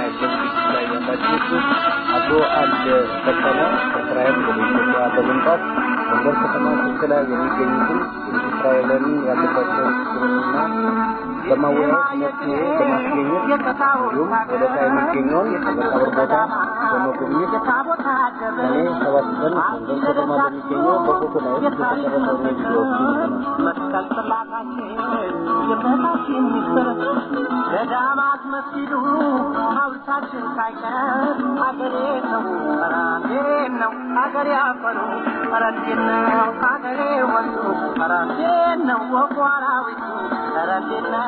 ላይ ያላችሁ አቶ አለ በቀለ ከእስራኤል ወደ ኢትዮጵያ በመምጣት ጎንደር ከተማ ላይ የሚገኙትን የእስራኤልን ያለባቸው ችግሮችና ለማወያየት መፍትሄ ለማስገኘት እንዲሁም ወደ ላይ የሚገኘውን የመቃብር ቦታ በመጎብኘት እኔ 7 ቀን ጎንደር ከተማ በሚገኘው በፎቶ ላይ የተቀረጸው ቪዲዮ መስቀል ጥላታችን የበታችን ሚስጥር ገዳማት መስጊዱ ሐውልታችን ሳይቀር አገሬ ነው ፈራንዴ ነው አገሬ አፈሩ ፈራንዴ ነው አገሬ ወንዙ ፈራንዴ ነው ወቋራዊቱ ፈራንዴ ነው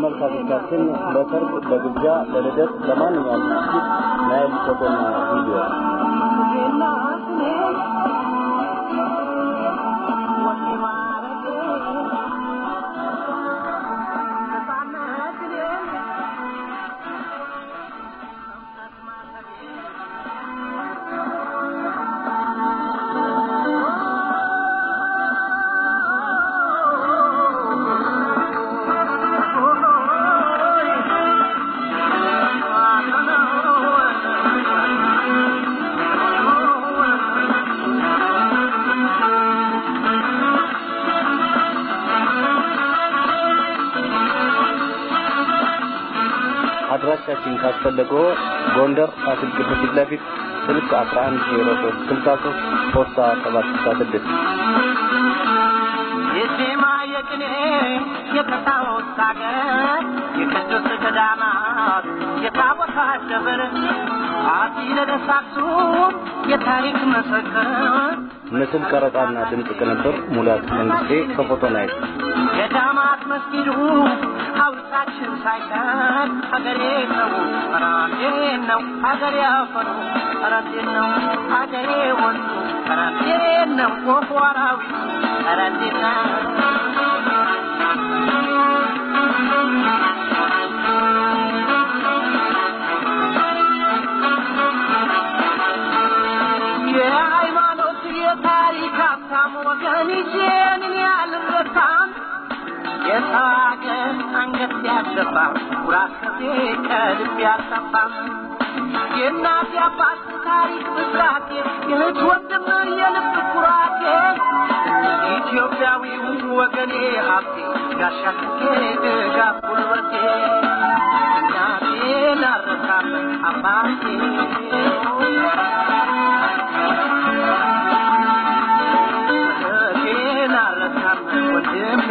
መልካቶቻችን ለሰርግ ለግብዣ ለልደት ለማንኛውም ዝግጅት ናይል ፎቶና ቪዲዮ አድራሻችን ካስፈለገው ጎንደር ፋሲል ግቢ ፊት ለፊት ስልክ 110363 ፖስታ 766 የሴማ የቅኔ የከታውስ ሀገር የቅዱስ ገዳማት የታቦታት ደብር አዲስ አክሱም የታሪክ መሰከር ምስል ቀረጻና ድምጽ ቅንብር ሙላት መንግስቴ ከፎቶ ላይ ገዳማት መስጊዱ ሐውልታችን ሳይቀር አገሬ ነው ፈራንዴ ነው አገሬ አፈሩ ፈራንዴ ነው አገሬ ወንዙ ፈራንዴ ነው ወቋራዊ ፈራንዴ ነው የሃይማኖት የታሪክ ሀብታም ወገን ይዤን ያልረሳም የታገን አንገት ያደፋ ኩራት ከልብ ያሰፋም የእናት አባት ታሪክ ብዛቴ የእህት ወንድም የልብ ኩራቴ ኢትዮጵያዊው ወገኔ ሀብቴ ጋሻዬ ድጋፍ ጉልበቴ እናቴን አልረሳም አባቴ እህቴን አልረሳም ወንድሜ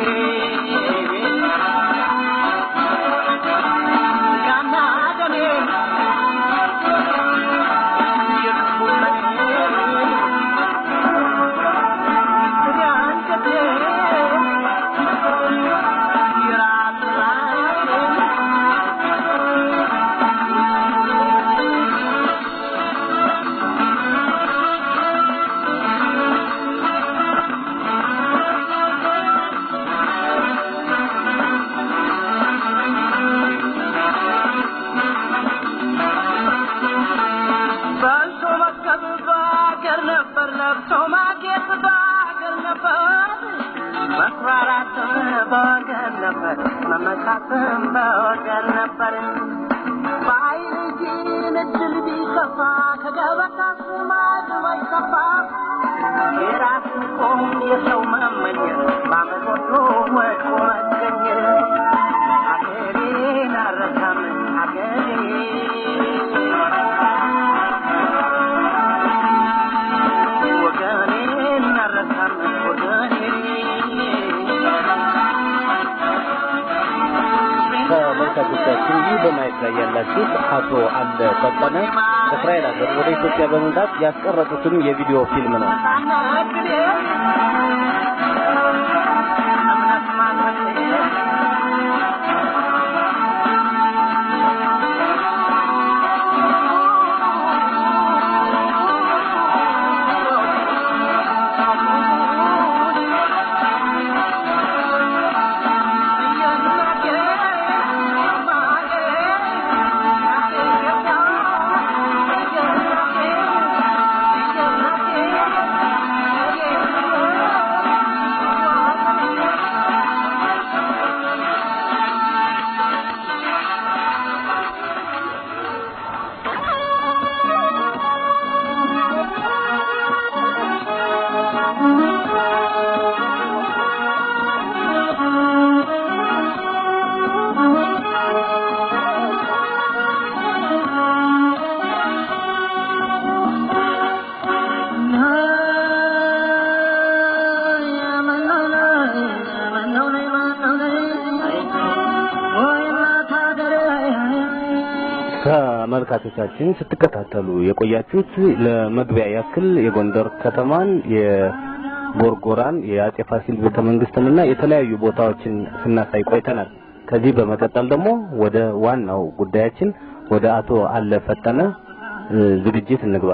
መመካተም በወገን ነበር ባይልጂ ንድል ቢከፋ ከገበታ ስማድ ወይከፋ የራስን ቆም የሰው መመኘት ባመት ወጥቶ ወድቆ መገኘት አገሬን አልረሳም አገሬ ወገኔን አልረሳም ወገኔ ከመልካቶቻችን ይህ በማየት ላይ ያላችሁ አቶ አለ በቀለ ከእስራኤል ሀገር ወደ ኢትዮጵያ በመምጣት ያስቀረጹትን የቪዲዮ ፊልም ነው። ተመልካቾቻችን ስትከታተሉ የቆያችሁት ለመግቢያ ያክል የጎንደር ከተማን የጎርጎራን የአጼ ፋሲል ቤተመንግስትንና የተለያዩ ቦታዎችን ስናሳይ ቆይተናል። ከዚህ በመቀጠል ደግሞ ወደ ዋናው ጉዳያችን ወደ አቶ አለ ፈጠነ ዝግጅት እንግባ።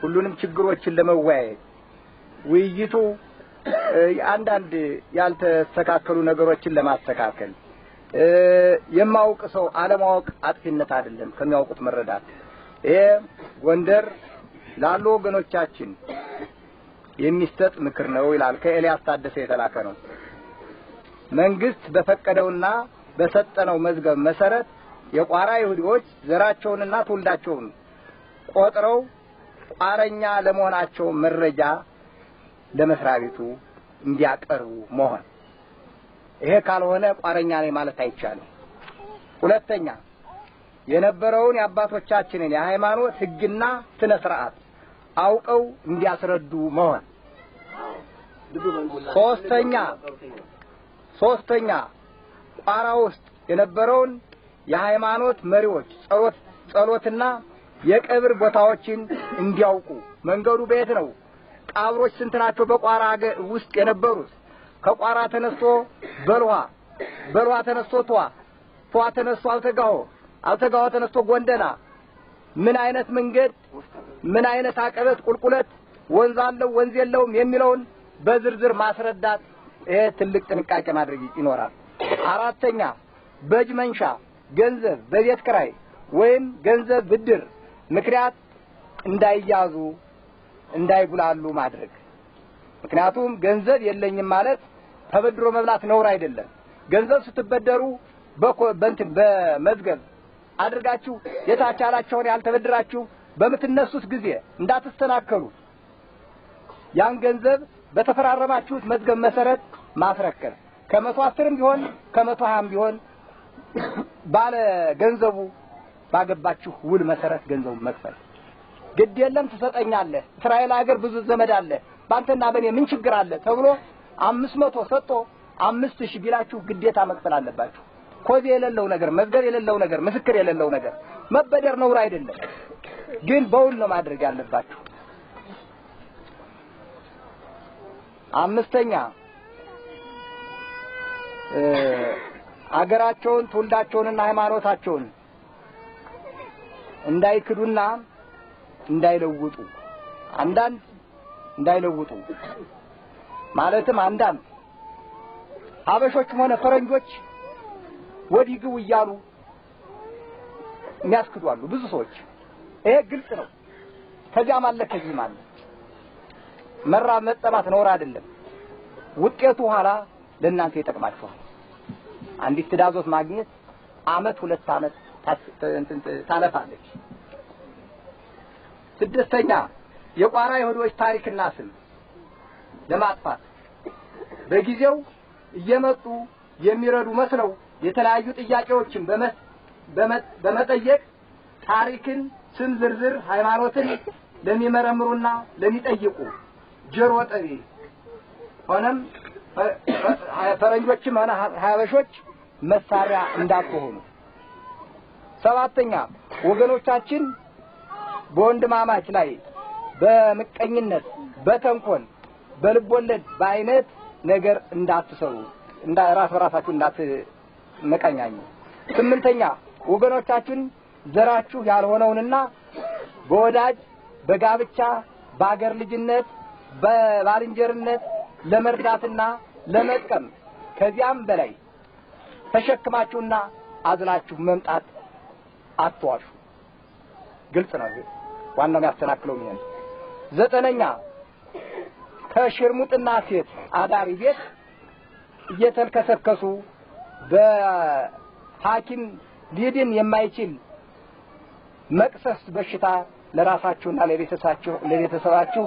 ሁሉንም ችግሮችን ለመወያየት ውይይቱ አንዳንድ ያልተስተካከሉ ነገሮችን ለማስተካከል የማውቅ ሰው አለማወቅ አጥፊነት አይደለም ከሚያውቁት መረዳት ጎንደር ላሉ ወገኖቻችን የሚሰጥ ምክር ነው ይላል ከኤልያስ ታደሰ የተላከ ነው መንግስት በፈቀደውና በሰጠነው መዝገብ መሰረት የቋራ ይሁዲዎች ዘራቸውንና ትውልዳቸውን ቆጥረው ቋረኛ ለመሆናቸው መረጃ ለመስሪያ ቤቱ እንዲያቀርቡ መሆን ይሄ ካልሆነ ቋረኛ ነኝ ማለት አይቻልም ሁለተኛ የነበረውን የአባቶቻችንን የሃይማኖት ህግና ስነ ስርዓት አውቀው እንዲያስረዱ መሆን ሶስተኛ ቋራ ውስጥ የነበረውን የሃይማኖት መሪዎች ጸሎትና የቀብር ቦታዎችን እንዲያውቁ መንገዱ ቤት ነው ቃብሮች ስንት ናቸው በቋራ ውስጥ የነበሩት ከቋራ ተነስቶ በልዋ ተነስቶ ቷ ተነስቶ አልተጋው ተነስቶ ጎንደና ምን አይነት መንገድ ምን አይነት አቀበት ቁልቁለት ወንዝ አለው ወንዝ የለውም የሚለውን በዝርዝር ማስረዳት ትልቅ ጥንቃቄ ማድረግ ይኖራል አራተኛ በእጅ መንሻ ገንዘብ በቤት ክራይ ወይም ገንዘብ ብድር ምክንያት እንዳይያዙ እንዳይጉላሉ ማድረግ ምክንያቱም ገንዘብ የለኝም ማለት ተበድሮ መብላት ነውር አይደለም ገንዘብ ስትበደሩ በመዝገብ አድርጋችሁ የታቻላችሁን ያልተበድራችሁ በመትነሱት ጊዜ እንዳትስተናከሉ ያን ገንዘብ በተፈራረማችሁት መዝገብ መሰረት ማስረከብ ከ110ም ቢሆን ከ120ም ቢሆን ባለ ገንዘቡ ባገባችሁ ውል መሰረት ገንዘቡ መክፈል ግድ የለም ተሰጠኛለህ እስራኤል ሀገር ብዙ ዘመድ አለ ባንተና በኔ ምን ችግር አለ ተብሎ 500 ሰጥቶ 5000 ቢላችሁ ግዴታ መክፈል አለባችሁ ኮዚ የሌለው ነገር መዝገብ የሌለው ነገር ምስክር የሌለው ነገር መበደር ነውር አይደለም ግን በውል ነው ማድረግ ያለባችሁ አምስተኛ አገራቸውን ትውልዳቸውንና ሃይማኖታቸውን እንዳይክዱና እንዳይለውጡ አንዳንድ እንዳይለውጡ ማለትም አንዳንድ አበሾችም ሆነ ፈረንጆች ወዲህ ግቡ እያሉ የሚያስክዱ አሉ ብዙ ሰዎች ይሄ ግልጽ ነው ከዚያ ማለት ከዚህ ማለት መራብ መጠማት ነውር አይደለም ውጤቱ ኋላ ለእናንተ ይጠቅማችኋል አንዲት ትዳዞት ማግኘት አመት 2 አመት ታለፋለች ስድስተኛ የቋራ ይሁዶች ታሪክና ስም ለማጥፋት በጊዜው እየመጡ የሚረዱ መስለው የተለያዩ ጥያቄዎችን በመጠየቅ ታሪክን ስም ዝርዝር ሃይማኖትን ለሚመረምሩና ለሚጠይቁ ጀሮ ጠቢ ሆነም ፈረንጆችም ሆነ ሀበሾች መሳሪያ እንዳትሆኑ ሰባተኛ ወገኖቻችን በወንድማማች ላይ በመቀኝነት በተንኮል በልቦለድ በአይነት ነገር እንዳትሰሩ ራስ በራሳችሁ እንዳትመቀኛኙ ስምንተኛ ወገኖቻችን ዘራችሁ ያልሆነውንና በወዳጅ በጋብቻ በአገር ልጅነት በባልንጀርነት ለመርዳትና ለመጥቀም ከዚያም በላይ ተሸክማችሁና አዝናችሁ መምጣት አትዋሹ ግልጽ ነው ዋናው የሚያስተናክለው ነው ዘጠነኛ ከሽርሙጥና ሴት አዳሪ ቤት እየተልከሰከሱ በሐኪም ሊድን የማይችል መቅሰስ በሽታ ለራሳችሁና ለቤተሰባችሁ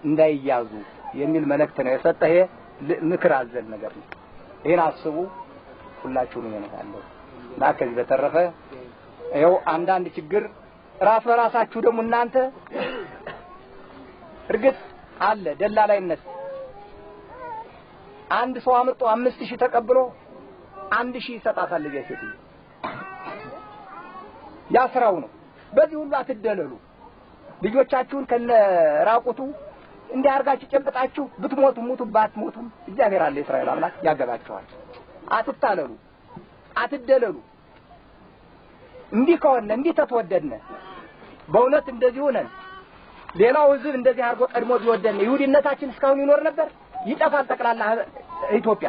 እንዳይያዙ የሚል መልእክት ነው የሰጠህ። ምክር አዘል ነገር ነው። ይሄን አስቡ ሁላችሁም ይነካለሁ እና ከዚህ በተረፈ ይኸው አንዳንድ ችግር ራስ በራሳችሁ ደግሞ እናንተ እርግጥ አለ ደላላይነት አንድ ሰው አመጣ 5000 ተቀብሎ 1000 ይሰጣታል ለጌቴ ያስራው ነው። በዚህ ሁሉ አትደለሉ። ልጆቻችሁን ከነ ራቁቱ እንዲያርጋችሁ ጨብጣችሁ ብትሞቱ ሙቱ ባትሞቱ እግዚአብሔር አለ እስራኤል አምላክ ያገባችኋል። አትታለሉ፣ አትደለሉ። እንዲህ ከሆነ እንዲህ ተተወደድነ በእውነት እንደዚህ ሆነን ሌላው ህዝብ እንደዚህ አርጎ ቀድሞ ቢወደን ይሁዲነታችን እስካሁን ይኖር ነበር? ይጠፋል። ጠቅላላ ኢትዮጵያ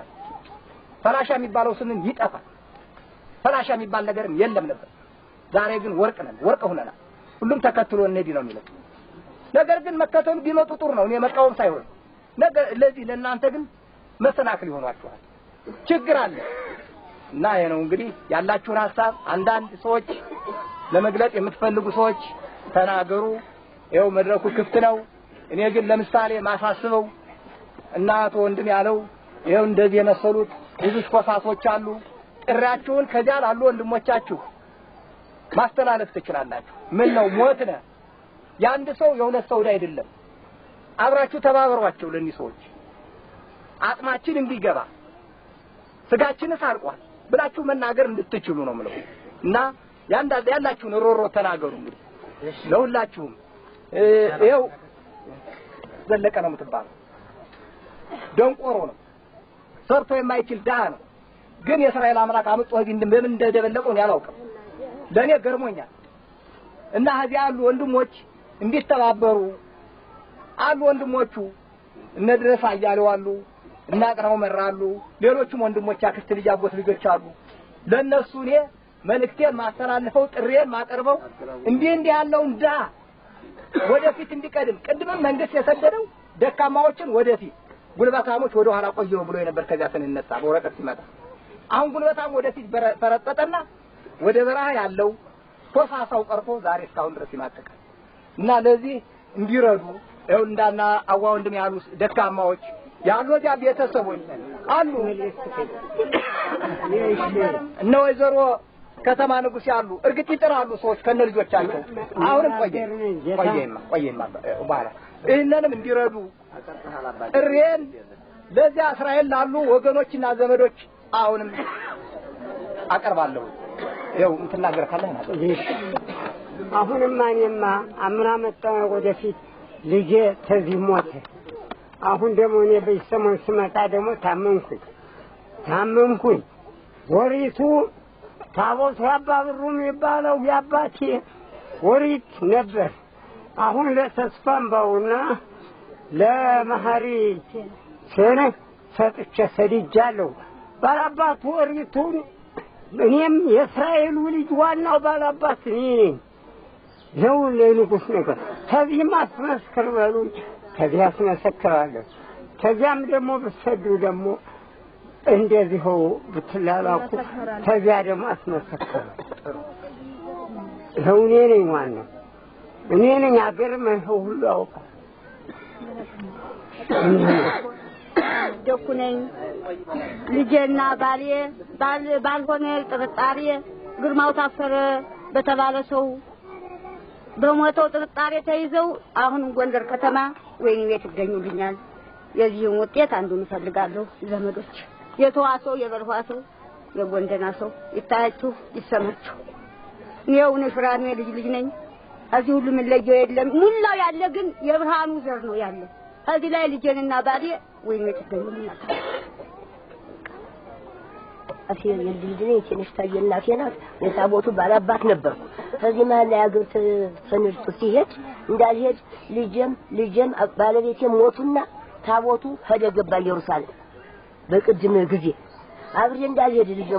ፈላሻ የሚባለው ስምን ይጠፋል። ፈላሻ የሚባል ነገርም የለም ነበር። ዛሬ ግን ወርቅ ነን፣ ወርቅ ሆነናል። ሁሉም ተከትሎ እንሄድ ነው የሚለው ነገር ግን መከተሉ ቢመጡ ጥሩ ነው። እኔ መቃወም ሳይሆን ነገር ለዚህ ለእናንተ ግን መሰናክል ይሆናችኋል። ችግር አለ እና ይሄ ነው እንግዲህ ያላችሁን ሐሳብ አንዳንድ ሰዎች ለመግለጽ የምትፈልጉ ሰዎች ተናገሩ። ይኸው መድረኩ ክፍት ነው። እኔ ግን ለምሳሌ ማሳስበው እናቶ ወንድም ያለው ይኸው እንደዚህ የመሰሉት ብዙ ኮሳሶች አሉ። ጥሪያችሁን ከዚያ ላሉ ወንድሞቻችሁ ማስተላለፍ ትችላላችሁ። ምን ነው ሞት ነው ያንድ ሰው የሁለት ሰው አይደለም። አብራችሁ ተባበሯቸው ለኒ ሰዎች አጥማችን እንዲገባ ስጋችንስ አልቋል ብላችሁ መናገር እንድትችሉ ነው ማለት እና ያላችሁን ሮሮ ተናገሩ። እንግዲህ ለሁላችሁም ይኸው ዘለቀ ነው የምትባለው ደንቆሮ ነው ሰርቶ የማይችል ዳህ ነው። ግን የእስራኤል አምላክ አምጦ ግን በምን እንደደበለቀው ያላውቅም። ለኔ ገርሞኛል እና እዚያ ያሉ ወንድሞች እንዲተባበሩ አሉ። ወንድሞቹ እነ ድረስ አያሌው አሉ፣ እና አቅራው መራሉ፣ ሌሎችም ወንድሞች አክስት ልጅ አጎት ልጆች አሉ። ለነሱ እኔ መልእክቴን ማስተላልፈው ጥሬን ማቀርበው እንዲህ ያለው እንዳ ወደፊት እንዲቀድም ቅድምም መንግስት የሰደደው ደካማዎችን ወደፊት ጉልበታሞች ወደ ኋላ ቆየው ብሎ የነበር ከዚያ ተነሳ በወረቀት ሲመጣ አሁን ጉልበታም ወደፊት ፈረጠጠና ወደ በረሃ ያለው ፎሳሳው ቀርቶ ዛሬ እስካሁን ድረስ ይማጠቃል እና ለዚህ እንዲረዱ ይኸው እንዳና አዋ ወንድም ያሉ ደካማዎች ያሉ ወዲያ ቤተሰቦች አሉ። እነ ወይዘሮ ከተማ ንጉስ ያሉ እርግጥ ይጥራሉ ሰዎች ከነ ልጆቻቸው አሁንም ቆየማ ባላ እነንም እንዲረዱ ጥሬን ለዚያ እስራኤል ላሉ ወገኖችና ዘመዶች አሁንም አቀርባለሁ። ይኸው እንትናገር ካለህ አሁንም ማንየማ አምና መጣ ወደፊት ልጄ ተዚህ ሞተ። አሁን ደግሞ እኔ በሰሞን ስመጣ ደግሞ ታመምኩኝ። ወሪቱ ታቦት ያባብሩም ይባለው ያባቴ ወሪት ነበር። አሁን ለተስፋም ባውና ለመሐሪ ሰነ ሰጥቼ ሰድጃለሁ። ባላባቱ ወሪቱን እኔም የእስራኤል ልጅ ዋናው ባላባት ነኝ ነው ለንጉስ ነገር ከዚህ ማስመስከር በሉ ከዚህ አስመሰክራለሁ። ከዚያም ደግሞ በሰዱ ደግሞ እንደዚህ ብትላላኩ ከዚያ ደግሞ አስመሰክራለሁ። እኔ ነኝ ዋናው እኔ ነኝ አገር መሆን ሁሉ አውቃለሁ። ደኩነኝ ልጄና ባልሆነ ጥርጣሬ ግርማው ታፈረ በተባለ ሰው በሞተው ጥርጣሬ ተይዘው አሁን ጎንደር ከተማ ወይን ቤት ይገኙልኛል። የዚህን ውጤት አንዱን ፈልጋለሁ። ዘመዶች የተዋሰው የበርዋሰው የጎንደና ሰው ይታያችሁ ይሰማችሁ። ነው ንፍራኔ ልጅ ነኝ። እዚህ ሁሉ ምን ለየው የለም ሙላው ያለ ግን የብርሃኑ ዘር ነው ያለ። እዚህ ላይ ልጄንና ባሌ ወይን ቤት ይገኙልኛል። አሲር የልጅኔ ትንሽ ታየናት የናት የታቦቱ ባላባት ነበር። ከዚህ መሀል ላይ አገር ተሰንርቶ ሲሄድ እንዳልሄድ ልጄም ባለቤቴም ሞቱና ታቦቱ ሄደገባ ኢየሩሳሌም በቅድም ጊዜ አብሬ እንዳልሄድ ልጄ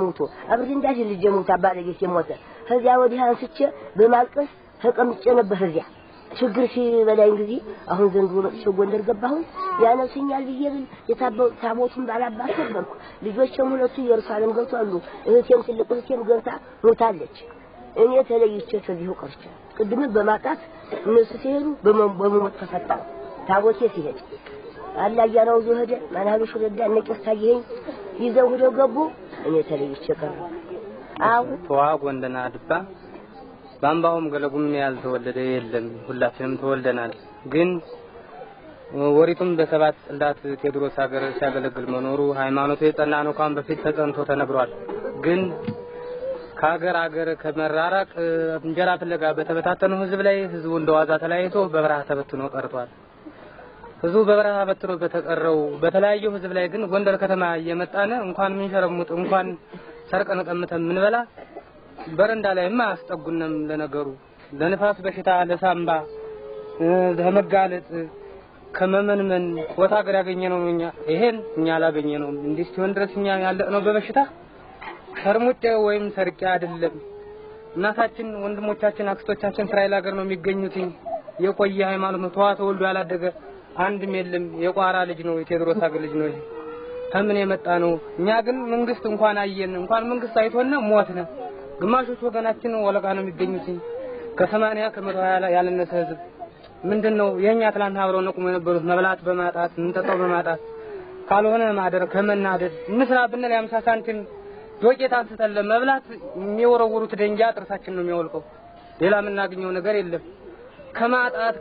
ሞቶ ባለቤቴ ሞተ። ከዚያ ወዲህ አንስቼ በማልቀስ ተቀምጬ ነበር። እዚያ ችግር ሲበላኝ ጊዜ አሁን ዘንድሮ መጥቼ ጎንደር ገባሁ ያነሱኛል ብዬ ብል ታቦቱን ባላባት ነበርኩ ልጆቼም ሁለቱ ኢየሩሳሌም ገብተዋል እህቴም ትልቅ እህቴም ገብታ ሞታለች እኔ ተለይቼ ከዚሁ ቀርቼ ቅድም በማጣት እነሱ ሲሄዱ በመሞት ተፈታ ታቦቴ ሲሄድ አላያራው ዘሄደ ማናሉሽ ረዳ ነቀስታየኝ ይዘው ሄደው ገቡ እኔ ተለይቼ ቀረሁ አው ተዋ ጎንደና አድባ ባምባውም ገለጉም ያልተወለደ የለም ሁላችንም ተወልደናል ግን ወሪቱም በሰባት ጽላት ቴዎድሮስ ሀገር ሲያገለግል መኖሩ ሃይማኖቱ የጸና ነው ካም በፊት ተጸንቶ ተነግሯል ግን ከሀገር ከመራራቅ እንጀራ ፍለጋ በተበታተነው ህዝብ ላይ ህዝቡ እንደዋዛ ተለያይቶ በበረሃ ተበትኖ ቀርቷል ህዝቡ በበረሃ በትሮ በተቀረው በተለያዩ ህዝብ ላይ ግን ጎንደር ከተማ እየመጣነ እንኳን ምን ሸረሙጥ እንኳን ሰርቀን ቀምተን ምን በላ በረንዳ ላይማ አስጠጉንም ለነገሩ ለንፋስ በሽታ ለሳምባ ለመጋለጥ ከመመንመን ወታ ገር ያገኘነው ይሄን እኛ አላገኘነው እንዲህ ሲሆን ድረስኛ ያለነው በበሽታ ሸርሙጤ ወይም ሰርቂ አይደለም እናታችን ወንድሞቻችን አክስቶቻችን እስራኤል ሀገር ነው የሚገኙት የቆየ ሃይማኖት ተወልዶ ያላደገ አንድም የለም የቋራ ልጅ ነው የቴዎድሮስ ሀገር ልጅ ነው ይሄ ከምን የመጣ ነው እኛ ግን መንግስት እንኳን አየን እንኳን መንግስት አይቶና ሞትነ ግማሾች ወገናችን ወለቃ ነው የሚገኙት ከ80 ከ120 ያለነሰ ህዝብ ምንድነው የኛ ትላንት አብረው ነው የነበሩት መብላት በማጣት እንጠጣው በማጣት ካልሆነ ማደር ከመናደድ እንስራ ብንል 50 ሳንቲም ዶቄት አንስተን ለመብላት የሚወረውሩት ደንጃ ጥርሳችን ነው የሚወልቀው ሌላ ምናገኘው ነገር የለም ከማጣት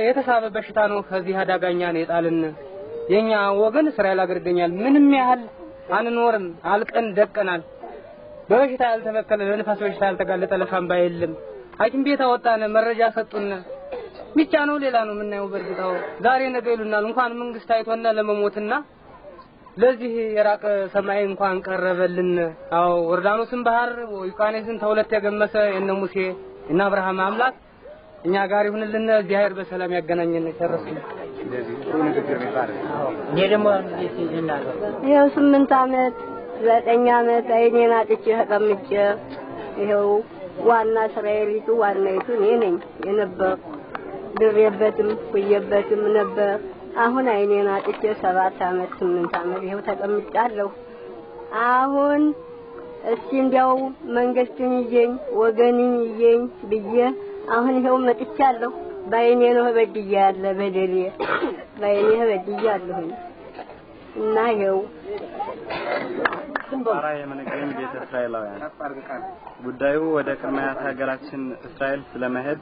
የተሳበ በሽታ ነው ከዚህ አዳጋኛ ነው የጣልን የኛ ወገን እስራኤል ሀገር ይገኛል ምንም ያህል አንኖርም አልቀን ደቀናል በበሽታ ያልተበከለ ለንፋስ በሽታ ያልተጋለጠ ለሳምባ የለም ሐኪም ቤት አወጣነ መረጃ ሰጡነ ብቻ ነው ሌላ ነው ምናየው በርግታው ዛሬ ነገ ይሉናል እንኳን መንግስት አይቶና ለመሞትና ለዚህ የራቀ ሰማይ እንኳን ቀረበልን አው ወርዳኖስን ባህር ወይቃኔስን ተውለት ያገመሰ የነ ሙሴ እና አብርሃም አምላክ እኛ ጋር ይሁንልን እግዚአብሔር በሰላም ያገናኘን ተረስኩ እንደዚህ ጥሩ ንግግር ይባላል ደግሞ ይናገር ይሄው 8 አመት 9 አመት አይኔን አጥቼ ተቀምጬ ይሄው ዋና እስራኤሊቱ ዋናይቱ እኔ ነኝ የነበር ድሬበትም ኩየበትም ነበር አሁን አይኔን አጥቼ 7 አመት 8 አመት ይሄው ተቀምጫለሁ አሁን እስቲ እንዲያው መንግስትን ይየኝ ወገንን ይየኝ ብዬ አሁን ይሄው መጥቻለሁ ባይኔ ነው በድያለ በደሌ ባይኔ በድያለሁ እና ይሄው ባራ የመነገኝ ቤተ እስራኤላውያን ጉዳዩ ወደ ቅድሚያት ሀገራችን እስራኤል ስለመሄድ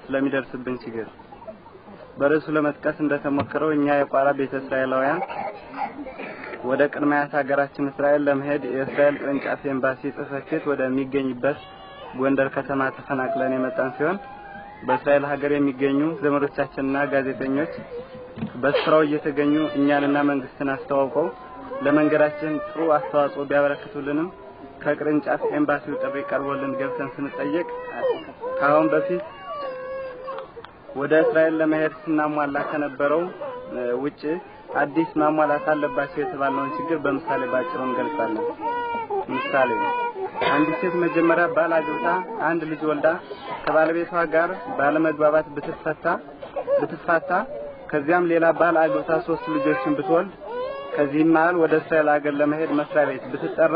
ስለሚደርስብን ችግር በርዕሱ ለመጥቀስ እንደተሞከረው እኛ የቋራ ቤተ እስራኤላውያን ወደ ቅድሚያት ሀገራችን እስራኤል ለመሄድ የእስራኤል ቅርንጫፍ ኤምባሲ ጽሕፈት ቤት ወደሚገኝበት ጎንደር ከተማ ተፈናቅለን የመጣን ሲሆን በእስራኤል ሀገር የሚገኙ ዘመዶቻችንና ጋዜጠኞች በስራው እየተገኙ እኛንና መንግስትን አስተዋውቀው ለመንገዳችን ጥሩ አስተዋጽኦ ቢያበረክቱልንም ከቅርንጫፍ ኤምባሲው ጥሪ ቀርቦልን ገብተን ስንጠየቅ ካሁን በፊት ወደ እስራኤል ለመሄድ ስናሟላ ከነበረው ውጪ አዲስ ማሟላት አለባቸው የተባለውን ችግር በምሳሌ ባጭሩ እንገልጻለን። ምሳሌ አንድ ሴት መጀመሪያ ባል አግብታ አንድ ልጅ ወልዳ ከባለቤቷ ጋር ባለመግባባት ብትፋታ ከዚያም ሌላ ባል አግብታ 3 ልጆችን ብትወልድ ከዚህም መሃል ወደ እስራኤል ሀገር ለመሄድ መስሪያ ቤት ብትጠራ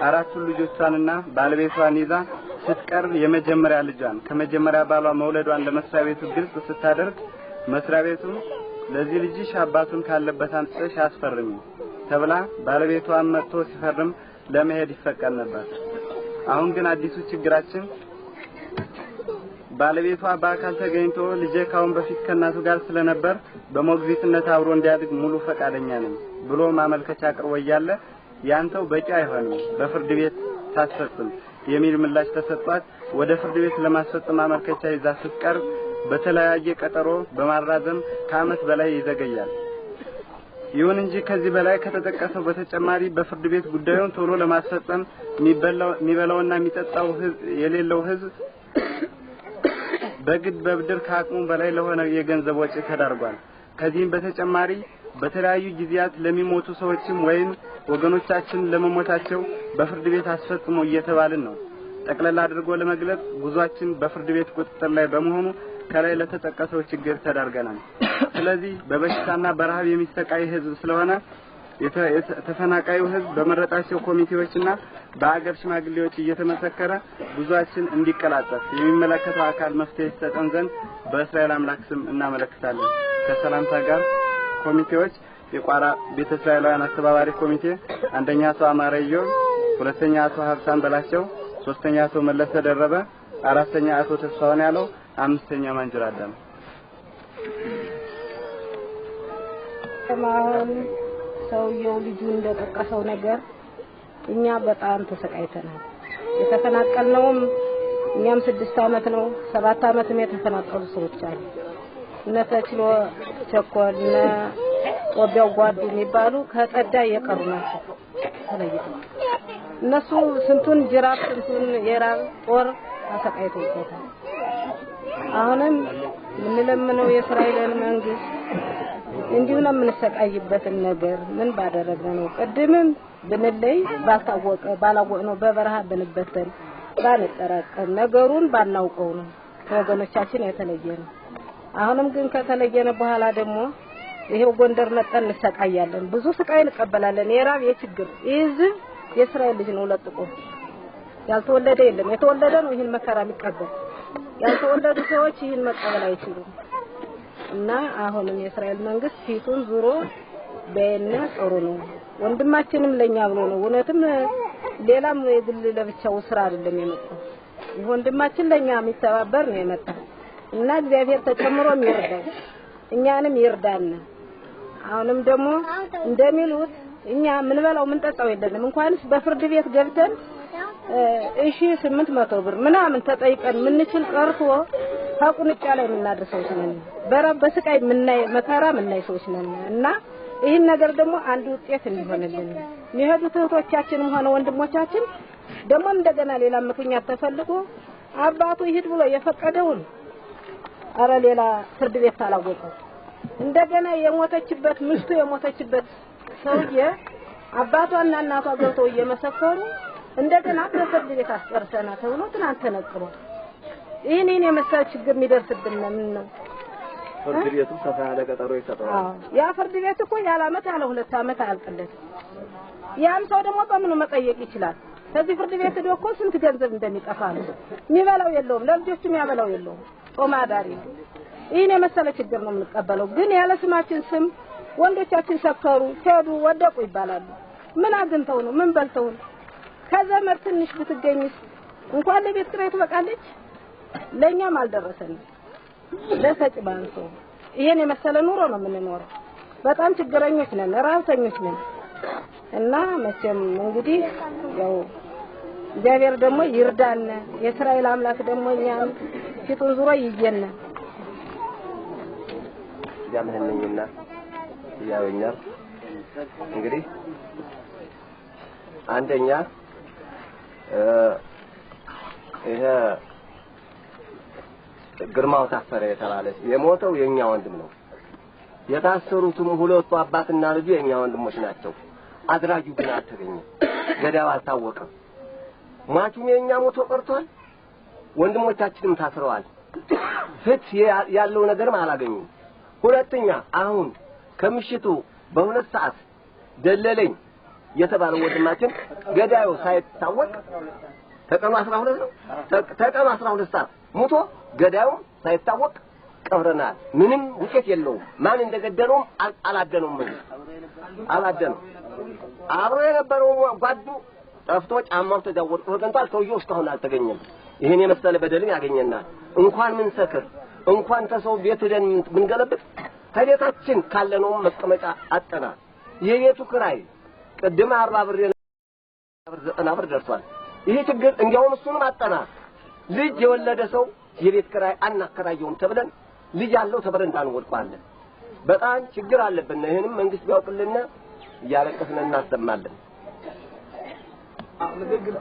4 ልጆቿንና ባለቤቷን ይዛ ስትቀርብ የመጀመሪያ ልጇን ከመጀመሪያ ባሏ መውለዷን ለመስሪያ ቤቱ ግልጽ ስታደርግ መስሪያ ቤቱ ለዚህ ልጅሽ አባቱን ካለበት አንጥተሽ አስፈርሚ ተብላ ባለቤቷን መጥቶ ሲፈርም ለመሄድ ይፈቀድ ነበር። አሁን ግን አዲሱ ችግራችን ባለቤቷ በአካል ተገኝቶ ልጄ ካሁን በፊት ከናቱ ጋር ስለነበር በሞግዚትነት አብሮ እንዲያድግ ሙሉ ፈቃደኛ ነኝ ብሎ ማመልከቻ አቅርቦ ያለ ያንተው በቂ አይሆንም በፍርድ ቤት ታስፈጽም የሚል ምላሽ ተሰጥቷት ወደ ፍርድ ቤት ለማስፈጸም ማመልከቻ ይዛ ስትቀርብ በተለያየ ቀጠሮ በማራዘም ከአመት በላይ ይዘገያል። ይሁን እንጂ ከዚህ በላይ ከተጠቀሰው በተጨማሪ በፍርድ ቤት ጉዳዩን ቶሎ ለማስፈጸም የሚበላውና የሚጠጣው የሌለው ህዝብ በግድ በብድር ከአቅሙ በላይ ለሆነ የገንዘብ ወጪ ተዳርጓል። ከዚህም በተጨማሪ በተለያዩ ጊዜያት ለሚሞቱ ሰዎችም ወይም ወገኖቻችን ለመሞታቸው በፍርድ ቤት አስፈጽሞ እየተባልን ነው። ጠቅላላ አድርጎ ለመግለጽ ጉዟችን በፍርድ ቤት ቁጥጥር ላይ በመሆኑ ከላይ ለተጠቀሰው ችግር ተዳርገናል። ስለዚህ በበሽታና በረሃብ የሚሰቃይ ህዝብ ስለሆነ የተፈናቃዩ ህዝብ በመረጣቸው ኮሚቴዎችና በአገር ሽማግሌዎች እየተመሰከረ ጉዟችን እንዲቀላጠፍ የሚመለከተው አካል መፍትሄ ይሰጠን ዘንድ በእስራኤል አምላክ ስም እናመለክታለን። ከሰላምታ ጋር ኮሚቴዎች የቋራ ቤተ እስራኤላውያን አስተባባሪ ኮሚቴ አንደኛ አቶ አማረዮ፣ ሁለተኛ አቶ ሀብታም በላቸው፣ ሶስተኛ አቶ መለሰ ደረበ፣ አራተኛ አቶ ተስፋውን ያለው፣ አምስተኛ ማንጅራ አዳም። ተማን ሰውየው ልጁ እንደጠቀሰው ነገር እኛ በጣም ተሰቃይተናል። የተፈናቀልነውም እኛም 6 አመት ነው 7 አመትም የተፈናቀሉ ሰዎች አሉ። እነተችሎ ቸኮልና ወዲያው ጓዱ የሚባሉ ከጠዳ የቀሩ ናቸው። እነሱ ስንቱን ጅራፍ ስንቱን የራብ ጦር አሰቃይተውታል። አሁንም ምንለምነው የእስራኤልን መንግስት እንዲሁ ነው የምንሰቃይበትን ነገር ምን ባደረገ ነው? ቅድምም ብንለይ ባላወቅ ነው በበረሃ ብንበተን ባንጠራቀም ነገሩን ባናውቀው ነው ወገኖቻችን የተለየ ነው። አሁንም ግን ከተለየነ በኋላ ደግሞ ይሄው ጎንደር መጠን እንሰቃያለን። ብዙ ስቃይ እንቀበላለን። የራብ የችግር ይዝብ የእስራኤል ልጅ ነው ለጥቆ ያልተወለደ የለም። የተወለደ ነው ይሄን መከራ የሚቀበል። ያልተወለዱ ሰዎች ይሄን መቀበል አይችሉም። እና አሁንም የእስራኤል መንግስት ፊቱን ዙሮ በእነ ጥሩ ነው። ወንድማችንም ለኛ ብሎ ነው። እውነትም ሌላም የግል ለብቻው ስራ አይደለም የመጣው። ወንድማችን ለኛ የሚተባበር ነው የመጣው እና እግዚአብሔር ተጨምሮ የሚረዳው እኛንም ይርዳን። አሁንም ደግሞ እንደሚሉት እኛ ምን በላው ምን ጠጣው የለንም። እንኳንስ በፍርድ ቤት ገብተን 800 ብር ምናምን ተጠይቀን ምንችል ቀርቶ ታቁንጫ ላይ ምናደርሰው ነን። በስቃይ ምናይ መከራ ምናይ ሰዎች ነን እና ይሄን ነገር ደግሞ አንድ ውጤት እንዲሆንልን የሚሄዱት እህቶቻችንም ሆነ ወንድሞቻችን ደግሞ እንደገና ሌላ ምክንያት ተፈልጎ አባቱ ይሄድ ብሎ የፈቀደውን አረ ሌላ ፍርድ ቤት ታላወቀው እንደገና የሞተችበት ምስቱ የሞተችበት ሰውዬ አባቷና እናቷ ገብተው እየመሰከሩ እንደገና ፍርድ ቤት አስቀርተና ተብሎ ትናንት ተነቅሮ ይሄን የመሰለ ችግር የሚደርስብን ምን ነው? ፍርድ ቤቱ ሰፋ ያለ ቀጠሮ ይሰጣል። ያ ፍርድ ቤት እኮ ያለ አመት ያለ 2 አመት አልቀለት ያም ሰው ደግሞ በምኑ መጠየቅ ይችላል? ከዚህ ፍርድ ቤት ደግሞ ስንት ገንዘብ እንደሚጠፋ ነው። የሚበላው የለውም፣ ለልጆቹም ያበላው የለውም። ጦማዳሪ ይሄን የመሰለ ችግር ነው የምንቀበለው። ግን ያለ ስማችን ስም ወንዶቻችን ሰከሩ ሄዱ ወደቁ ይባላሉ። ምን አግንተው ነው? ምን በልተው ነው? ከዘመድ ትንሽ ብትገኝስ እንኳን ለቤት ኪራይ ትበቃለች። ለኛም አልደረሰንም። ለሰጭ ባንሶ ይሄን የመሰለ ኑሮ ነው የምንኖረው። በጣም ችግረኞች ነን፣ ራብተኞች ነን እና መቼም እንግዲህ ያው እግዚአብሔር ደግሞ ይርዳን። የእስራኤል አምላክ ደግሞ እኛን ፊቱን ዙሮ ይየና ያመነኝና ያወኛል። እንግዲህ አንደኛ ይሄ ግርማው ታፈረ የተባለ የሞተው የኛ ወንድም ነው። የታሰሩትም ሁለቱ አባትና ልጁ የኛ ወንድሞች ናቸው። አድራጊው ግን አልተገኘም፣ ገዳው አልታወቀም። ሟቹም የኛ ሞቶ ቀርቷል፣ ወንድሞቻችንም ታስረዋል። ፍትህ ያለው ነገርም አላገኙም። ሁለተኛ አሁን ከምሽቱ በ2 ሰዓት ደለለኝ የተባለው ወንድማችን ገዳዩ ሳይታወቅ ተቀኑ 12 ነው። ተቀኑ 12 ሰዓት ሞቶ ገዳዩ ሳይታወቅ ቀብረናል። ምንም ውጤት የለውም። ማን እንደገደለው አላደነውም። አብሮ የነበረው ጓዱ ጠፍቶ ጫማው ተጃወርቶ ተገንቷል። ሰውየው እስካሁን አልተገኘም። ይሄን የመሰለ በደልን ያገኘናል። እንኳን ምን ሰክር እንኳን ተሰው ቤት ሄደን ምን ገለብጥ ከቤታችን ካለነው መቀመጫ አጠና የቤቱ ክራይ ቅድም 40 ብር 90 ብር ደርሷል። ይሄ ችግር እንዲያውም እሱንም አጠና ልጅ የወለደ ሰው የቤት ክራይ አናከራየውም ተብለን ልጅ ያለው ተበረን እንዳንወድቋለን። በጣም ችግር አለብን። ይሄንም መንግስት ቢያውቅልና ያለቀስን እናስተማለን።